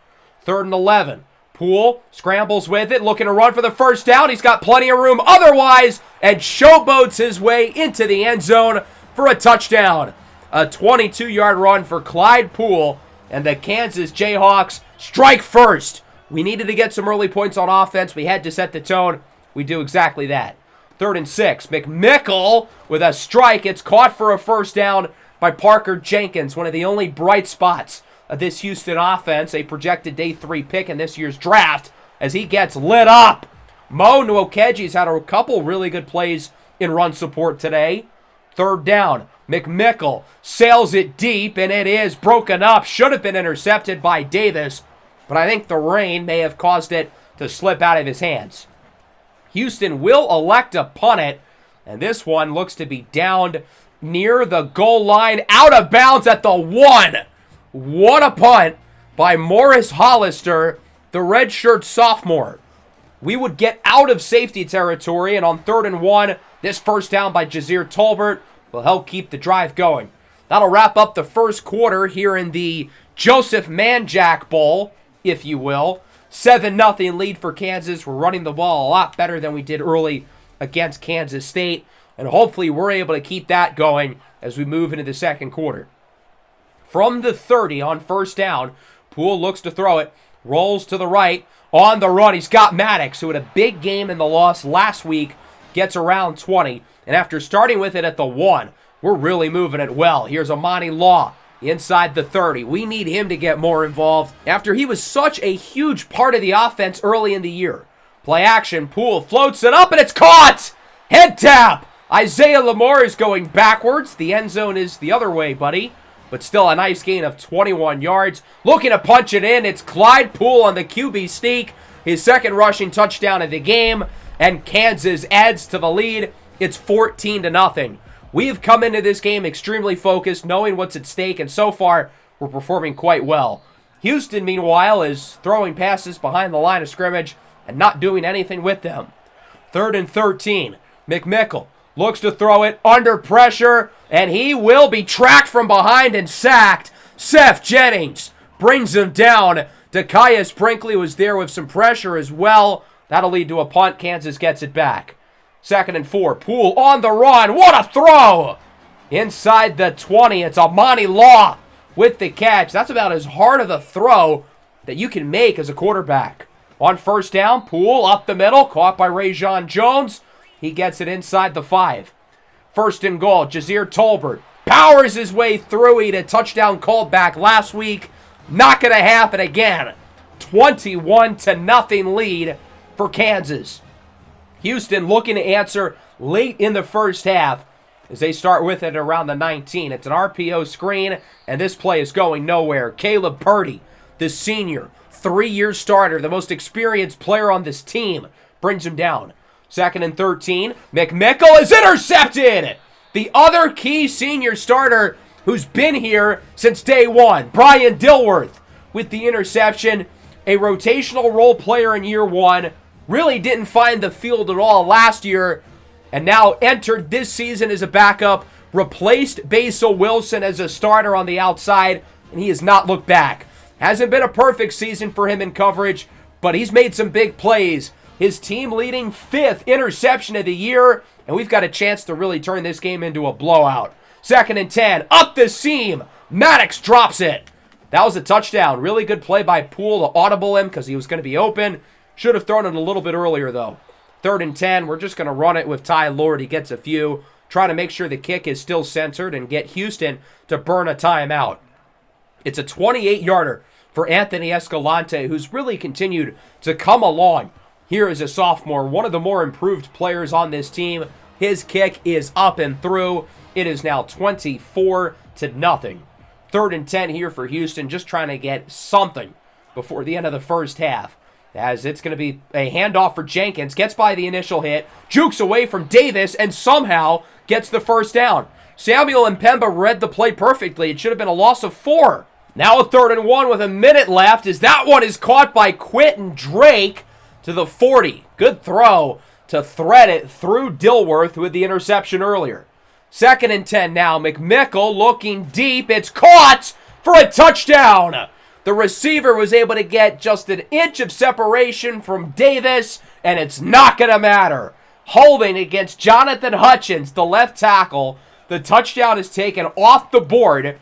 3rd and 11. Poole scrambles with it, looking to run for the first down. He's got plenty of room otherwise, and showboats his way into the end zone for a touchdown. A 22-yard run for Clyde Poole, and the Kansas Jayhawks strike first. We needed to get some early points on offense. We had to set the tone. We do exactly that. 3rd and 6. McMichael with a strike. It's caught for a first down by Parker Jenkins, one of the only bright spots of this Houston offense, a projected day 3 pick in this year's draft, as he gets lit up. Mo Nwokeji's had a couple really good plays in run support today. 3rd down. McMichael sails it deep, and it is broken up. Should have been intercepted by Davis, but I think the rain may have caused it to slip out of his hands. Houston will elect to punt it, and this one looks to be downed near the goal line, out of bounds at the 1. What a punt by Morris Hollister, the redshirt sophomore. We would get out of safety territory, and on 3rd and 1, this first down by Jazir Tolbert will help keep the drive going. That'll wrap up the first quarter here in the Joseph Manjack Bowl, if you will. 7-0 lead for Kansas. We're running the ball a lot better than we did early against Kansas State, and hopefully we're able to keep that going as we move into the second quarter. From the 30 on first down, Poole looks to throw it, rolls to the right, on the run. He's got Maddox, who had a big game in the loss last week, gets around 20, and after starting with it at the 1, we're really moving it well. Here's Amani Law inside the 30. We need him to get more involved after he was such a huge part of the offense early in the year. Play action, Poole floats it up, and it's caught! Head tap! Isaiah Lamore is going backwards. The end zone is the other way, buddy. But still a nice gain of 21 yards. Looking to punch it in. It's Clyde Poole on the QB sneak. His second rushing touchdown of the game. And Kansas adds to the lead. It's 14-0. We've come into this game extremely focused, knowing what's at stake. And so far, we're performing quite well. Houston, meanwhile, is throwing passes behind the line of scrimmage and not doing anything with them. 3rd and 13. McMichael looks to throw it under pressure, and he will be tracked from behind and sacked. Seth Jennings brings him down. Dykaius Brinkley was there with some pressure as well. That'll lead to a punt. Kansas gets it back. 2nd and 4. Poole on the run. What a throw! Inside the 20. It's Amani Law with the catch. That's about as hard of a throw that you can make as a quarterback. On 1st down, Poole up the middle. Caught by Rajon Jones. He gets it inside the 5. 1st and goal. Jazir Tolbert powers his way through. He had a touchdown called back last week. Not going to happen again. 21-0 lead for Kansas. Houston looking to answer late in the first half as they start with it around the 19. It's an RPO screen, and this play is going nowhere. Caleb Purdy, the senior, 3-year starter, the most experienced player on this team, brings him down. 2nd and 13. McMichael is intercepted. The other key senior starter who's been here since day one, Brian Dilworth, with the interception. A rotational role player in year 1. Really didn't find the field at all last year, and now entered this season as a backup. Replaced Basil Wilson as a starter on the outside, and he has not looked back. Hasn't been a perfect season for him in coverage, but he's made some big plays. His team-leading 5th interception of the year, and we've got a chance to really turn this game into a blowout. 2nd and 10, up the seam. Maddox drops it. That was a touchdown. Really good play by Poole to audible him because he was going to be open. Should have thrown it a little bit earlier, though. 3rd and 10, we're just going to run it with Ty Lord. He gets a few. Trying to make sure the kick is still censored and get Houston to burn a timeout. It's a 28-yarder for Anthony Escalante, who's really continued to come along here as a sophomore. One of the more improved players on this team. His kick is up and through. It is now 24-0. 3rd and 10 here for Houston, just trying to get something before the end of the first half. As it's going to be a handoff for Jenkins. Gets by the initial hit. Jukes away from Davis and somehow gets the first down. Samuel Mpemba read the play perfectly. It should have been a loss of 4. Now a 3rd and 1 with a minute left as that one is caught by Quentin Drake to the 40. Good throw to thread it through Dilworth with the interception earlier. 2nd and 10 now. McMichael looking deep. It's caught for a touchdown. The receiver was able to get just an inch of separation from Davis, and it's not going to matter. Holding against Jonathan Hutchins, the left tackle. The touchdown is taken off the board,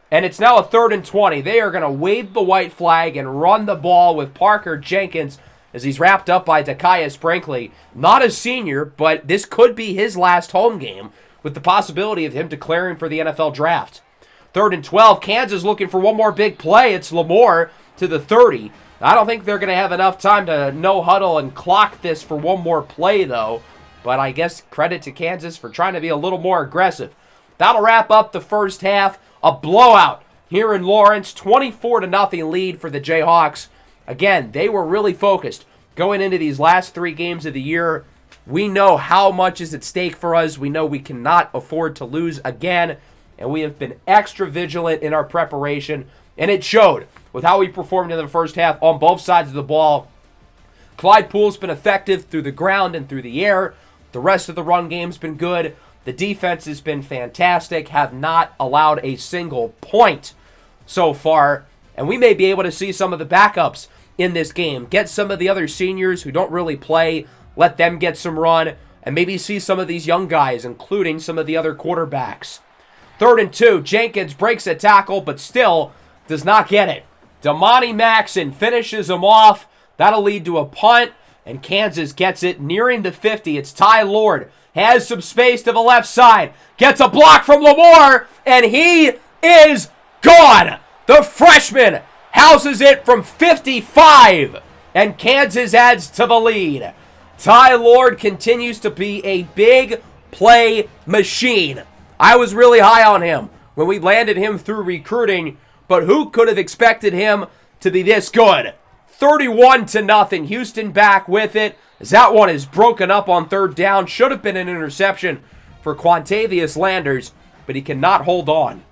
and it's now a 3rd and 20. They are going to wave the white flag and run the ball with Parker Jenkins as he's wrapped up by Dykaius Brinkley. Not a senior, but this could be his last home game with the possibility of him declaring for the NFL draft. 3rd and 12. Kansas looking for one more big play. It's Lamore to the 30. I don't think they're going to have enough time to no huddle and clock this for one more play, though. But I guess credit to Kansas for trying to be a little more aggressive. That'll wrap up the first half. A blowout here in Lawrence. 24-0 lead for the Jayhawks. Again, they were really focused going into these last 3 games of the year. We know how much is at stake for us. We know we cannot afford to lose again. And we have been extra vigilant in our preparation. And it showed with how we performed in the first half on both sides of the ball. Clyde Poole's been effective through the ground and through the air. The rest of the run game's been good. The defense has been fantastic. Have not allowed a single point so far. And we may be able to see some of the backups in this game. Get some of the other seniors who don't really play. Let them get some run. And maybe see some of these young guys, including some of the other quarterbacks. 3rd and 2. Jenkins breaks a tackle, but still does not get it. Damani Maxson finishes him off. That'll lead to a punt, and Kansas gets it nearing the 50. It's Ty Lord. Has some space to the left side. Gets a block from Lamore, and he is gone. The freshman houses it from 55, and Kansas adds to the lead. Ty Lord continues to be a big play machine. I was really high on him when we landed him through recruiting, but who could have expected him to be this good? 31-0. Houston back with it. As that one is broken up on 3rd down. Should have been an interception for Quantavius Landers, but he cannot hold on.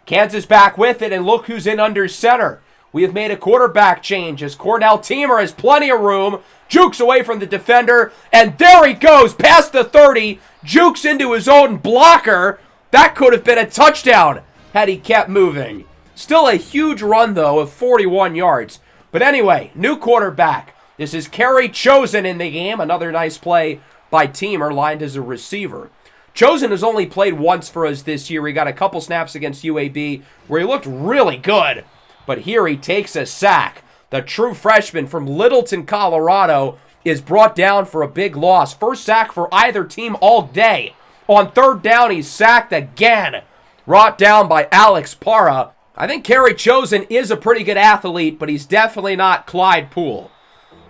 Kansas back with it, and look who's in under center. We have made a quarterback change as Cornell Teamer has plenty of room. Jukes away from the defender, and there he goes past the 30. Jukes into his own blocker. That could have been a touchdown had he kept moving. Still a huge run, though, of 41 yards. But anyway, new quarterback. This is Kerry Chosen in the game. Another nice play by Teamer, lined as a receiver. Chosen has only played once for us this year. He got a couple snaps against UAB where he looked really good. But here he takes a sack. The true freshman from Littleton, Colorado, is brought down for a big loss. First sack for either team all day. On third down, he's sacked again. Brought down by Alex Parra. I think Kerry Chosen is a pretty good athlete, but he's definitely not Clyde Poole.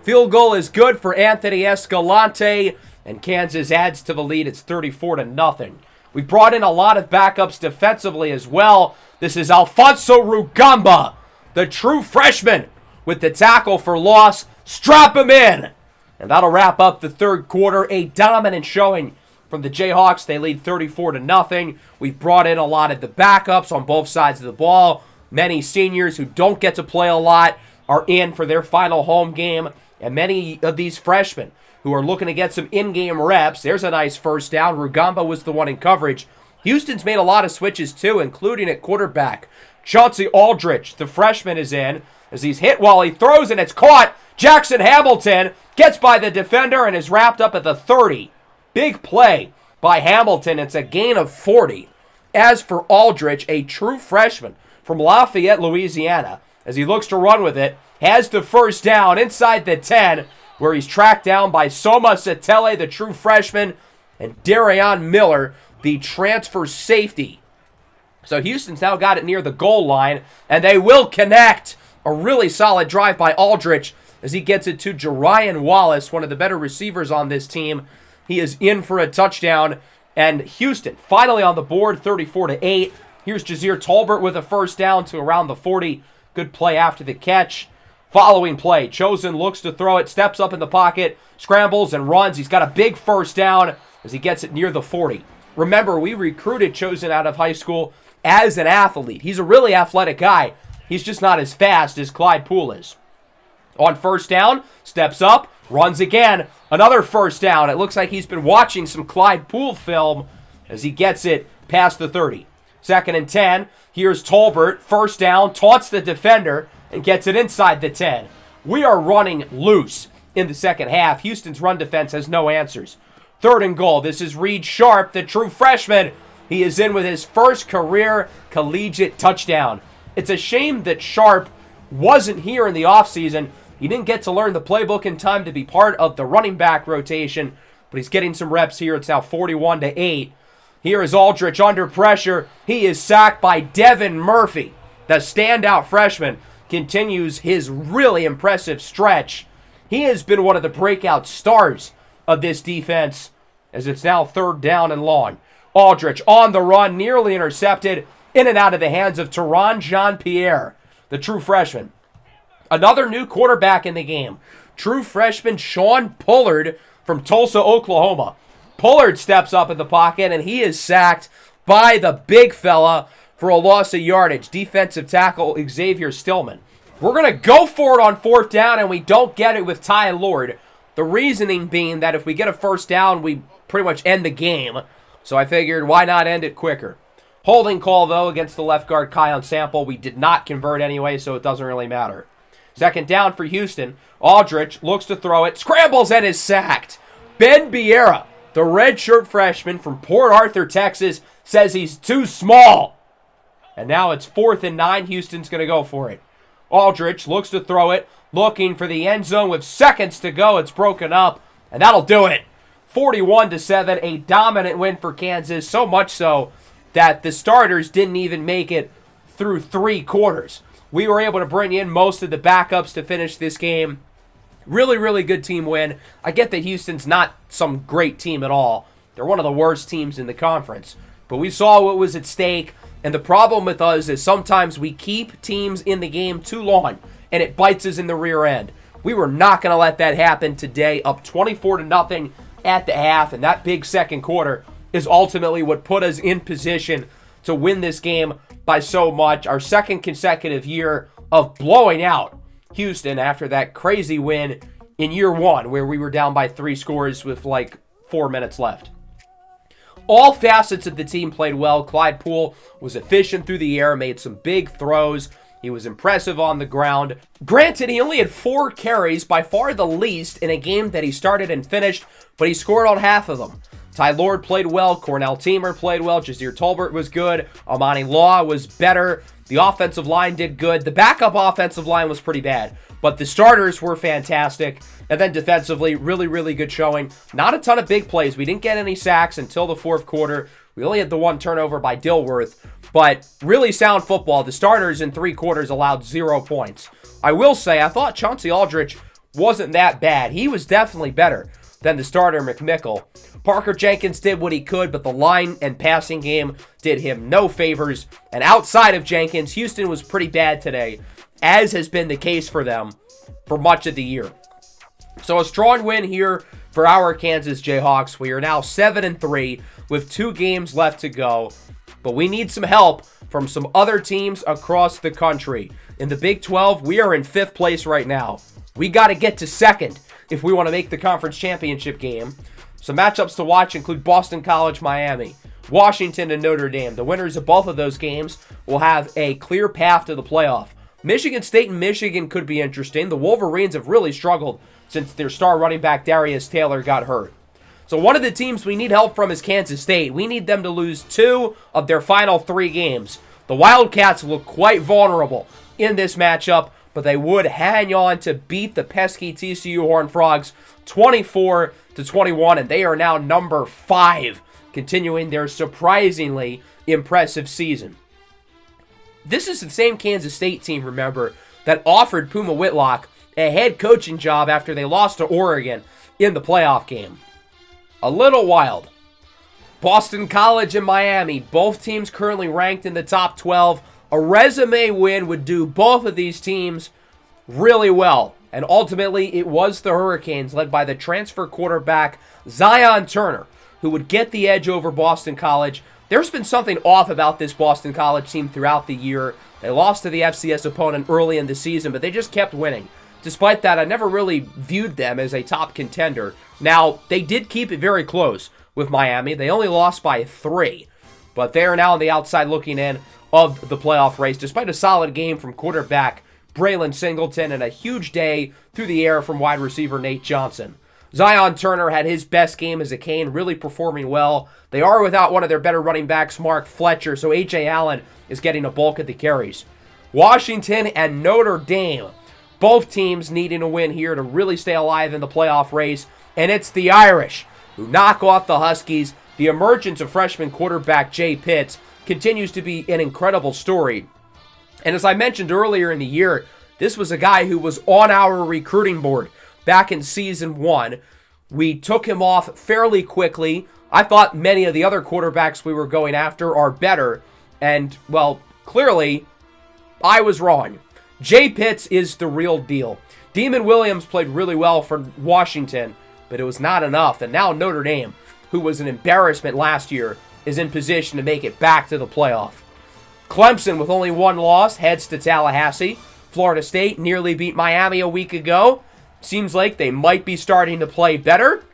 Field goal is good for Anthony Escalante, and Kansas adds to the lead. It's 34-0. We've brought in a lot of backups defensively as well. This is Alfonso Rugamba, the true freshman, with the tackle for loss. Strap him in! And that'll wrap up the third quarter. A dominant showing from the Jayhawks. They lead 34-0. We've brought in a lot of the backups on both sides of the ball. Many seniors who don't get to play a lot are in for their final home game. And many of these freshmen who are looking to get some in-game reps. There's a nice first down. Rugamba was the one in coverage. Houston's made a lot of switches too, including at quarterback. Chauncey Aldrich, the freshman, is in as he's hit while he throws, and it's caught. Jackson Hamilton gets by the defender and is wrapped up at the 30. Big play by Hamilton. It's a gain of 40. As for Aldrich, a true freshman from Lafayette, Louisiana, as he looks to run with it, has the first down inside the 10, where he's tracked down by Soma Satele, the true freshman, and Darion Miller, the transfer safety. So Houston's now got it near the goal line, and they will connect. A really solid drive by Aldrich as he gets it to Jerian Wallace, one of the better receivers on this team. He is in for a touchdown, and Houston finally on the board, 34-8. Here's Jazir Tolbert with a first down to around the 40. Good play after the catch. Following play, Chosen looks to throw it, steps up in the pocket, scrambles and runs. He's got a big first down as he gets it near the 40. Remember, we recruited Chosen out of high school as an athlete. He's a really athletic guy. He's just not as fast as Clyde Poole is. On first down, steps up, runs again. Another first down. It looks like he's been watching some Clyde Poole film as he gets it past the 30. Second and 10. Here's Tolbert. First down, taunts the defender and gets it inside the 10. We are running loose in the second half. Houston's run defense has no answers. Third and goal. This is Reed Sharp, the true freshman. He is in with his first career collegiate touchdown. It's a shame that Sharp wasn't here in the offseason. He didn't get to learn the playbook in time to be part of the running back rotation, but he's getting some reps here. It's now 41-8. Here is Aldrich under pressure. He is sacked by Devin Murphy. The standout freshman continues his really impressive stretch. He has been one of the breakout stars of this defense as it's now third down and long. Aldrich on the run, nearly intercepted, in and out of the hands of Teron Jean-Pierre, the true freshman. Another new quarterback in the game. True freshman Sean Pullard from Tulsa, Oklahoma. Pullard steps up in the pocket, and he is sacked by the big fella for a loss of yardage. Defensive tackle Xavier Stillman. We're going to go for it on fourth down, and we don't get it with Ty Lord. The reasoning being that if we get a first down, we pretty much end the game. So I figured, why not end it quicker? Holding call, though, against the left guard, Kion Sample. We did not convert anyway, so it doesn't really matter. Second down for Houston. Aldrich looks to throw it, scrambles, and is sacked. Ben Biera, the redshirt freshman from Port Arthur, Texas, says he's too small. And now it's 4th and 9. Houston's going to go for it. Aldrich looks to throw it, looking for the end zone with seconds to go. It's broken up, and that'll do it. 41-7, a dominant win for Kansas, so much so that the starters didn't even make it through 3 quarters. We were able to bring in most of the backups to finish this game. Really, really good team win. I get that Houston's not some great team at all. They're one of the worst teams in the conference. But we saw what was at stake, and the problem with us is sometimes we keep teams in the game too long, and it bites us in the rear end. We were not going to let that happen today, up 24-0 at the half, and that big second quarter is ultimately what put us in position to win this game by so much. Our second consecutive year of blowing out Houston after that crazy win in year 1 where we were down by 3 scores with like 4 minutes left. All facets of the team played well. Clyde Poole was efficient through the air, made some big throws. He was impressive on the ground. Granted, he only had 4 carries, by far the least in a game that he started and finished, but he scored on half of them. Ty Lord played well. Cornell Teamer played well. Jazir Tolbert was good. Amani Law was better. The offensive line did good. The backup offensive line was pretty bad, but the starters were fantastic. And then defensively, really, really good showing. Not a ton of big plays. We didn't get any sacks until the fourth quarter. We only had the 1 turnover by Dilworth, but really sound football. The starters in 3 quarters allowed 0 points. I will say, I thought Chauncey Aldrich wasn't that bad. He was definitely better than the starter McMickle. Parker Jenkins did what he could, but the line and passing game did him no favors. And outside of Jenkins, Houston was pretty bad today, as has been the case for them for much of the year. So a strong win here for our Kansas Jayhawks. We are now 7-3 with 2 games left to go, but we need some help from some other teams across the country. In the Big 12, we are in 5th place right now. We got to get to 2nd if we want to make the conference championship game. Some matchups to watch include Boston College, Miami, Washington, and Notre Dame. The winners of both of those games will have a clear path to the playoff. Michigan State and Michigan could be interesting. The Wolverines have really struggled since their star running back Darius Taylor got hurt. So one of the teams we need help from is Kansas State. We need them to lose 2 of their final 3 games. The Wildcats look quite vulnerable in this matchup, but they would hang on to beat the pesky TCU Horned Frogs 24-21, and they are now number 5, continuing their surprisingly impressive season. This is the same Kansas State team, remember, that offered Puma Whitlock a head coaching job after they lost to Oregon in the playoff game. A little wild. Boston College and Miami, both teams currently ranked in the top 12. A resume win would do both of these teams really well. And ultimately, it was the Hurricanes, led by the transfer quarterback Zion Turner, who would get the edge over Boston College. There's been something off about this Boston College team throughout the year. They lost to the FCS opponent early in the season, but they just kept winning. Despite that, I never really viewed them as a top contender. Now, they did keep it very close with Miami. They only lost by 3, but they are now on the outside looking in of the playoff race, despite a solid game from quarterback Braylon Singleton and a huge day through the air from wide receiver Nate Johnson. Zion Turner had his best game as a Cane, really performing well. They are without one of their better running backs, Mark Fletcher, so A.J. Allen is getting a bulk of the carries. Washington and Notre Dame, both teams needing a win here to really stay alive in the playoff race, and it's the Irish who knock off the Huskies. The emergence of freshman quarterback Jay Pitts continues to be an incredible story. And as I mentioned earlier in the year, this was a guy who was on our recruiting board back in season 1. We took him off fairly quickly. I thought many of the other quarterbacks we were going after are better. And, well, clearly, I was wrong. Jay Pitts is the real deal. Demon Williams played really well for Washington, but it was not enough. And now Notre Dame, who was an embarrassment last year, is in position to make it back to the playoff. Clemson, with only 1 loss, heads to Tallahassee. Florida State nearly beat Miami a week ago. Seems like they might be starting to play better,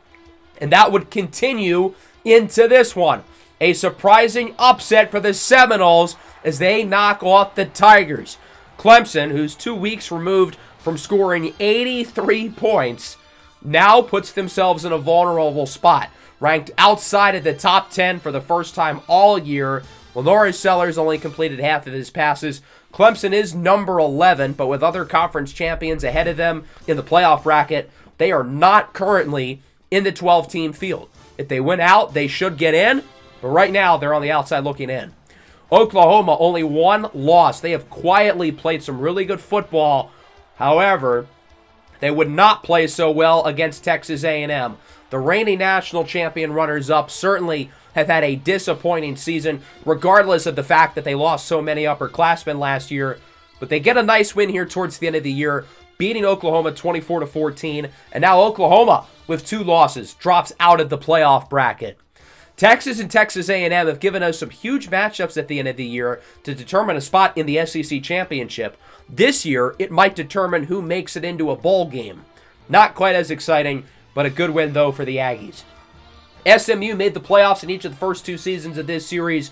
and that would continue into this one. A surprising upset for the Seminoles as they knock off the Tigers. Clemson, who's 2 weeks removed from scoring 83 points, now puts themselves in a vulnerable spot. Ranked outside of the top 10 for the first time all year. Lenore Sellers only completed half of his passes. Clemson is number 11, but with other conference champions ahead of them in the playoff bracket, they are not currently in the 12-team field. If they win out, they should get in, but right now they're on the outside looking in. Oklahoma, only 1 loss. They have quietly played some really good football. However, they would not play so well against Texas A&M. The reigning national champion runners-up certainly have had a disappointing season, regardless of the fact that they lost so many upperclassmen last year. But they get a nice win here towards the end of the year, beating Oklahoma 24-14. And now Oklahoma, with 2 losses, drops out of the playoff bracket. Texas and Texas A&M have given us some huge matchups at the end of the year to determine a spot in the SEC championship. This year, it might determine who makes it into a bowl game. Not quite as exciting, but a good win, though, for the Aggies. SMU made the playoffs in each of the first 2 seasons of this series.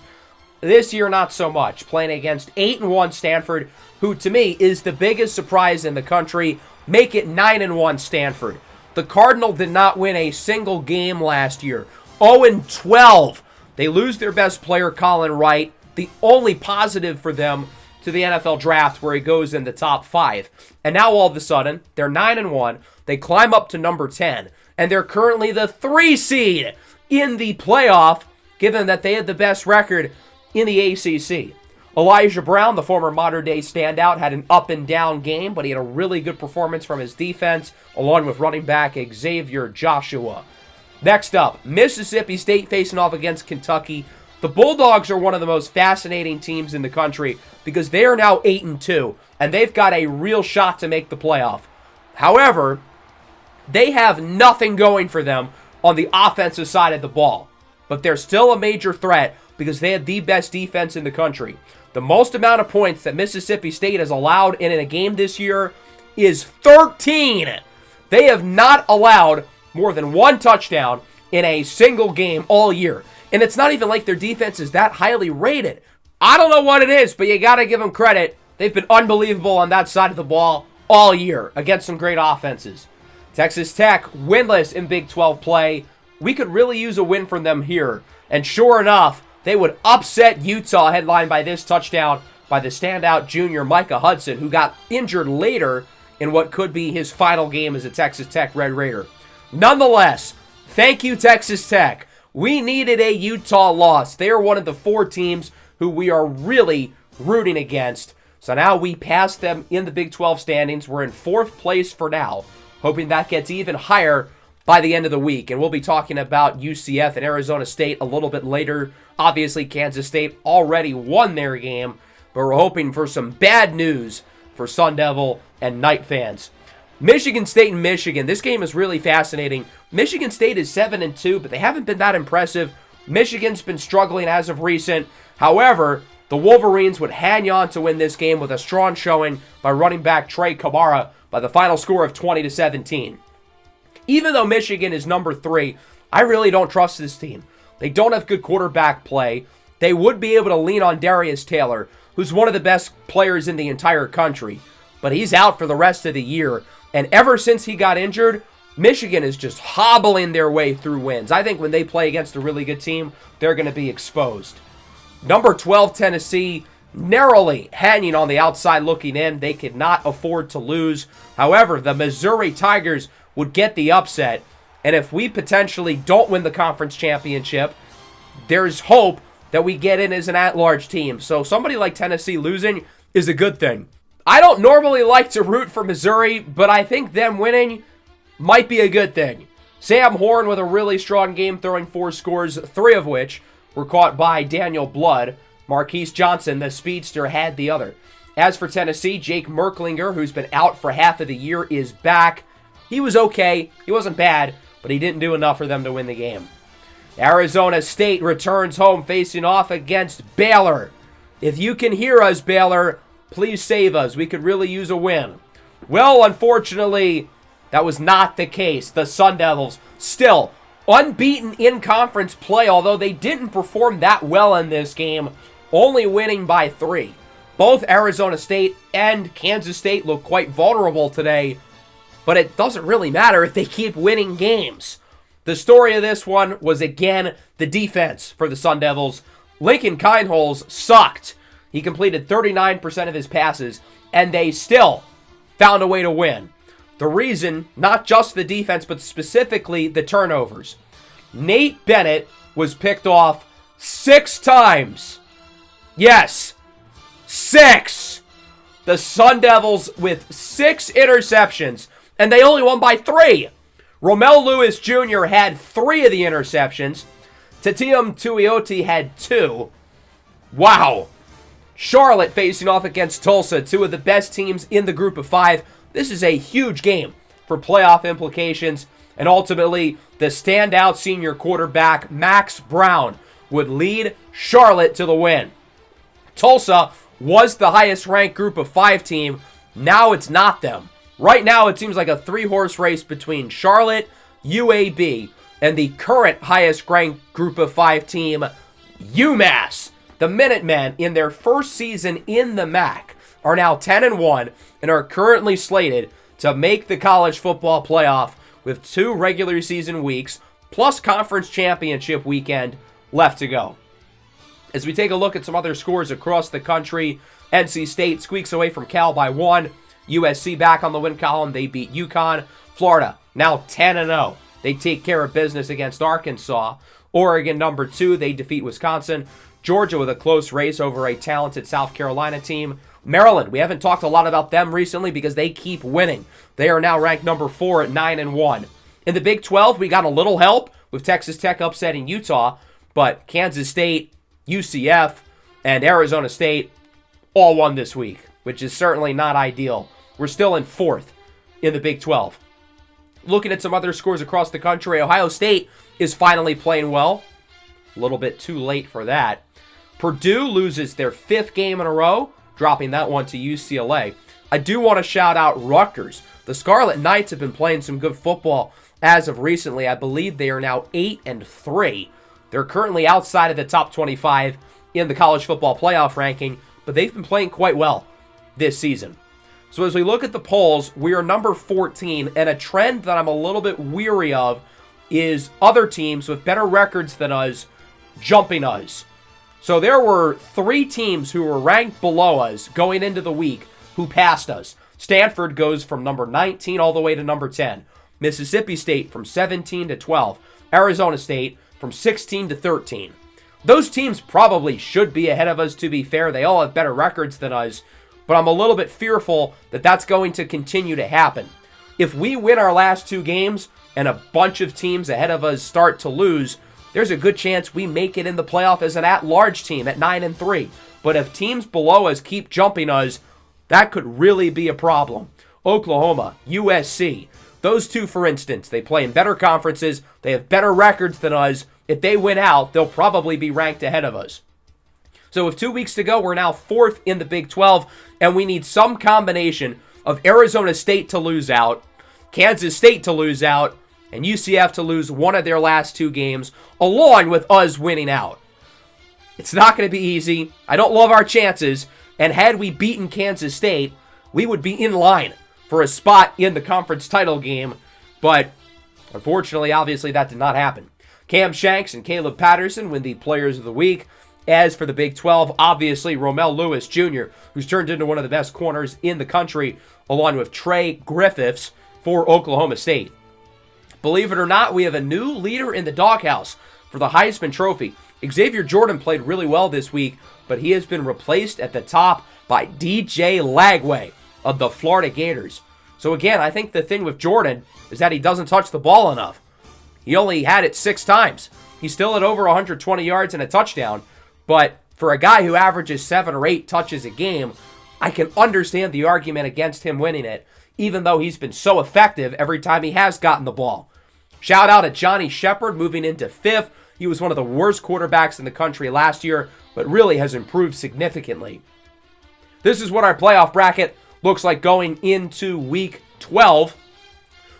This year, not so much, playing against 8-1 Stanford, who to me is the biggest surprise in the country. Make it 9-1 Stanford. The Cardinal did not win a single game last year. 0-12. They lose their best player, Colin Wright, the only positive for them to the NFL draft where he goes in the top 5. And now all of a sudden, they're 9-1. They climb up to number 10. And they're currently the 3 seed in the playoff, given that they had the best record in the ACC. Elijah Brown, the former modern-day standout, had an up-and-down game, but he had a really good performance from his defense, along with running back Xavier Joshua. Next up, Mississippi State facing off against Kentucky. The Bulldogs are one of the most fascinating teams in the country because they are now 8-2, and they've got a real shot to make the playoff. However, they have nothing going for them on the offensive side of the ball, but they're still a major threat because they have the best defense in the country. The most amount of points that Mississippi State has allowed in a game this year is 13. They have not allowed more than 1 touchdown in a single game all year. And it's not even like their defense is that highly rated. I don't know what it is, but you got to give them credit. They've been unbelievable on that side of the ball all year against some great offenses. Texas Tech, winless in Big 12 play. We could really use a win from them here. And sure enough, they would upset Utah, headlined by this touchdown by the standout junior Micah Hudson, who got injured later in what could be his final game as a Texas Tech Red Raider. Nonetheless, thank you, Texas Tech. We needed a Utah loss. They are one of the 4 teams who we are really rooting against. So now we pass them in the Big 12 standings. We're in 4th place for now, hoping that gets even higher by the end of the week. And we'll be talking about UCF and Arizona State a little bit later. Obviously, Kansas State already won their game, but we're hoping for some bad news for Sun Devil and Knight fans. Michigan State and Michigan. This game is really fascinating. Michigan State is 7-2, but they haven't been that impressive. Michigan's been struggling as of recent. However, the Wolverines would hang on to win this game with a strong showing by running back Trey Kamara by the final score of 20-17. Even though Michigan is number 3, I really don't trust this team. They don't have good quarterback play. They would be able to lean on Darius Taylor, who's one of the best players in the entire country. But he's out for the rest of the year. And ever since he got injured, Michigan is just hobbling their way through wins. I think when they play against a really good team, they're going to be exposed. Number 12, Tennessee, narrowly hanging on the outside looking in. They could not afford to lose. However, the Missouri Tigers would get the upset. And if we potentially don't win the conference championship, there's hope that we get in as an at-large team. So somebody like Tennessee losing is a good thing. I don't normally like to root for Missouri, but I think them winning might be a good thing. Sam Horn with a really strong game, throwing 4 scores, 3 of which were caught by Daniel Blood. Marquise Johnson, the speedster, had the other. As for Tennessee, Jake Merklinger, who's been out for half of the year, is back. He was okay. He wasn't bad, but he didn't do enough for them to win the game. Arizona State returns home facing off against Baylor. If you can hear us, Baylor, please save us. We could really use a win. Well, unfortunately, that was not the case. The Sun Devils still unbeaten in conference play, although they didn't perform that well in this game, only winning by 3. Both Arizona State and Kansas State look quite vulnerable today, but it doesn't really matter if they keep winning games. The story of this one was, again, the defense for the Sun Devils. Lincoln Kindholz sucked. He completed 39% of his passes, and they still found a way to win. The reason, not just the defense, but specifically the turnovers. Nate Bennett was picked off 6 times. Yes, 6. The Sun Devils with 6 interceptions, and they only won by 3. Romel Lewis Jr. had 3 of the interceptions. Tatium Tuioti had 2. Wow. Charlotte facing off against Tulsa, 2 of the best teams in the group of 5. This is a huge game for playoff implications, and ultimately, the standout senior quarterback, Max Brown, would lead Charlotte to the win. Tulsa was the highest-ranked group of 5 team. Now it's not them. Right now, it seems like a 3-horse race between Charlotte, UAB, and the current highest ranked Group of 5 team, UMass. The Minutemen, in their first season in the MAC, are now 10-1 and are currently slated to make the college football playoff with 2 regular season weeks plus conference championship weekend left to go. As we take a look at some other scores across the country, NC State squeaks away from Cal by 1. USC back on the win column. They beat UConn. Florida now 10-0. They take care of business against Arkansas. Oregon number 2. They defeat Wisconsin. Georgia with a close race over a talented South Carolina team. Maryland, we haven't talked a lot about them recently because they keep winning. They are now ranked number 4 at 9-1. In the Big 12, we got a little help with Texas Tech upsetting Utah, but Kansas State, UCF, and Arizona State all won this week, which is certainly not ideal. We're still in 4th in the Big 12. Looking at some other scores across the country, Ohio State is finally playing well. A little bit too late for that. Purdue loses their 5th game in a row, dropping that one to UCLA. I do want to shout out Rutgers. The Scarlet Knights have been playing some good football as of recently. I believe they are now 8-3. They're currently outside of the top 25 in the college football playoff ranking, but they've been playing quite well this season. So as we look at the polls, we are number 14, and a trend that I'm a little bit weary of is other teams with better records than us jumping us. So there were 3 teams who were ranked below us going into the week who passed us. Stanford goes from number 19 all the way to number 10. Mississippi State from 17 to 12. Arizona State from 16 to 13. Those teams probably should be ahead of us, to be fair. They all have better records than us, but I'm a little bit fearful that that's going to continue to happen. If we win our last 2 games and a bunch of teams ahead of us start to lose, there's a good chance we make it in the playoff as an at-large team at 9-3. But if teams below us keep jumping us, that could really be a problem. Oklahoma, USC, those 2, for instance, they play in better conferences. They have better records than us. If they win out, they'll probably be ranked ahead of us. So with 2 weeks to go, we're now 4th in the Big 12, and we need some combination of Arizona State to lose out, Kansas State to lose out, and UCF to lose one of their last 2 games, along with us winning out. It's not going to be easy. I don't love our chances, and had we beaten Kansas State, we would be in line for a spot in the conference title game, but unfortunately, obviously, that did not happen. Cam Shanks and Caleb Patterson win the Players of the Week. As for the Big 12, obviously, Romel Lewis Jr., who's turned into one of the best corners in the country, along with Trey Griffiths for Oklahoma State. Believe it or not, we have a new leader in the doghouse for the Heisman Trophy. Xavier Jordan played really well this week, but he has been replaced at the top by DJ Lagway of the Florida Gators. So again, I think the thing with Jordan is that he doesn't touch the ball enough. He only had it 6 times. He's still at over 120 yards and a touchdown, but for a guy who averages 7 or 8 touches a game, I can understand the argument against him winning it, even though he's been so effective every time he has gotten the ball. Shout out to Johnny Shepard moving into 5th. He was one of the worst quarterbacks in the country last year, but really has improved significantly. This is what our playoff bracket looks like going into Week 12.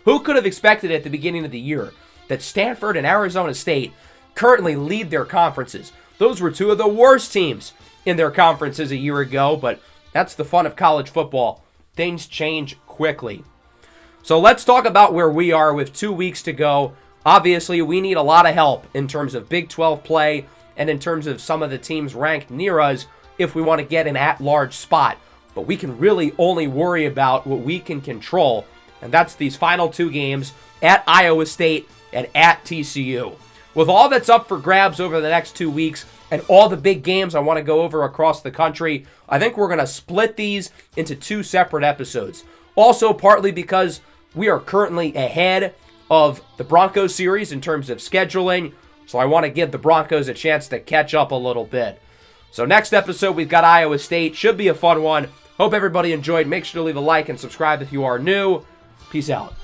Who could have expected at the beginning of the year that Stanford and Arizona State currently lead their conferences? Those were 2 of the worst teams in their conferences a year ago, but that's the fun of college football. Things change quickly. So let's talk about where we are with 2 weeks to go. Obviously, we need a lot of help in terms of Big 12 play and in terms of some of the teams ranked near us if we want to get an at-large spot. But we can really only worry about what we can control, and that's these final 2 games at Iowa State and at TCU. With all that's up for grabs over the next 2 weeks and all the big games I want to go over across the country, I think we're going to split these into 2 separate episodes. Also, partly because we are currently ahead of the Broncos series in terms of scheduling, so I want to give the Broncos a chance to catch up a little bit. So next episode, we've got Iowa State. Should be a fun one. Hope everybody enjoyed. Make sure to leave a like and subscribe if you are new. Peace out.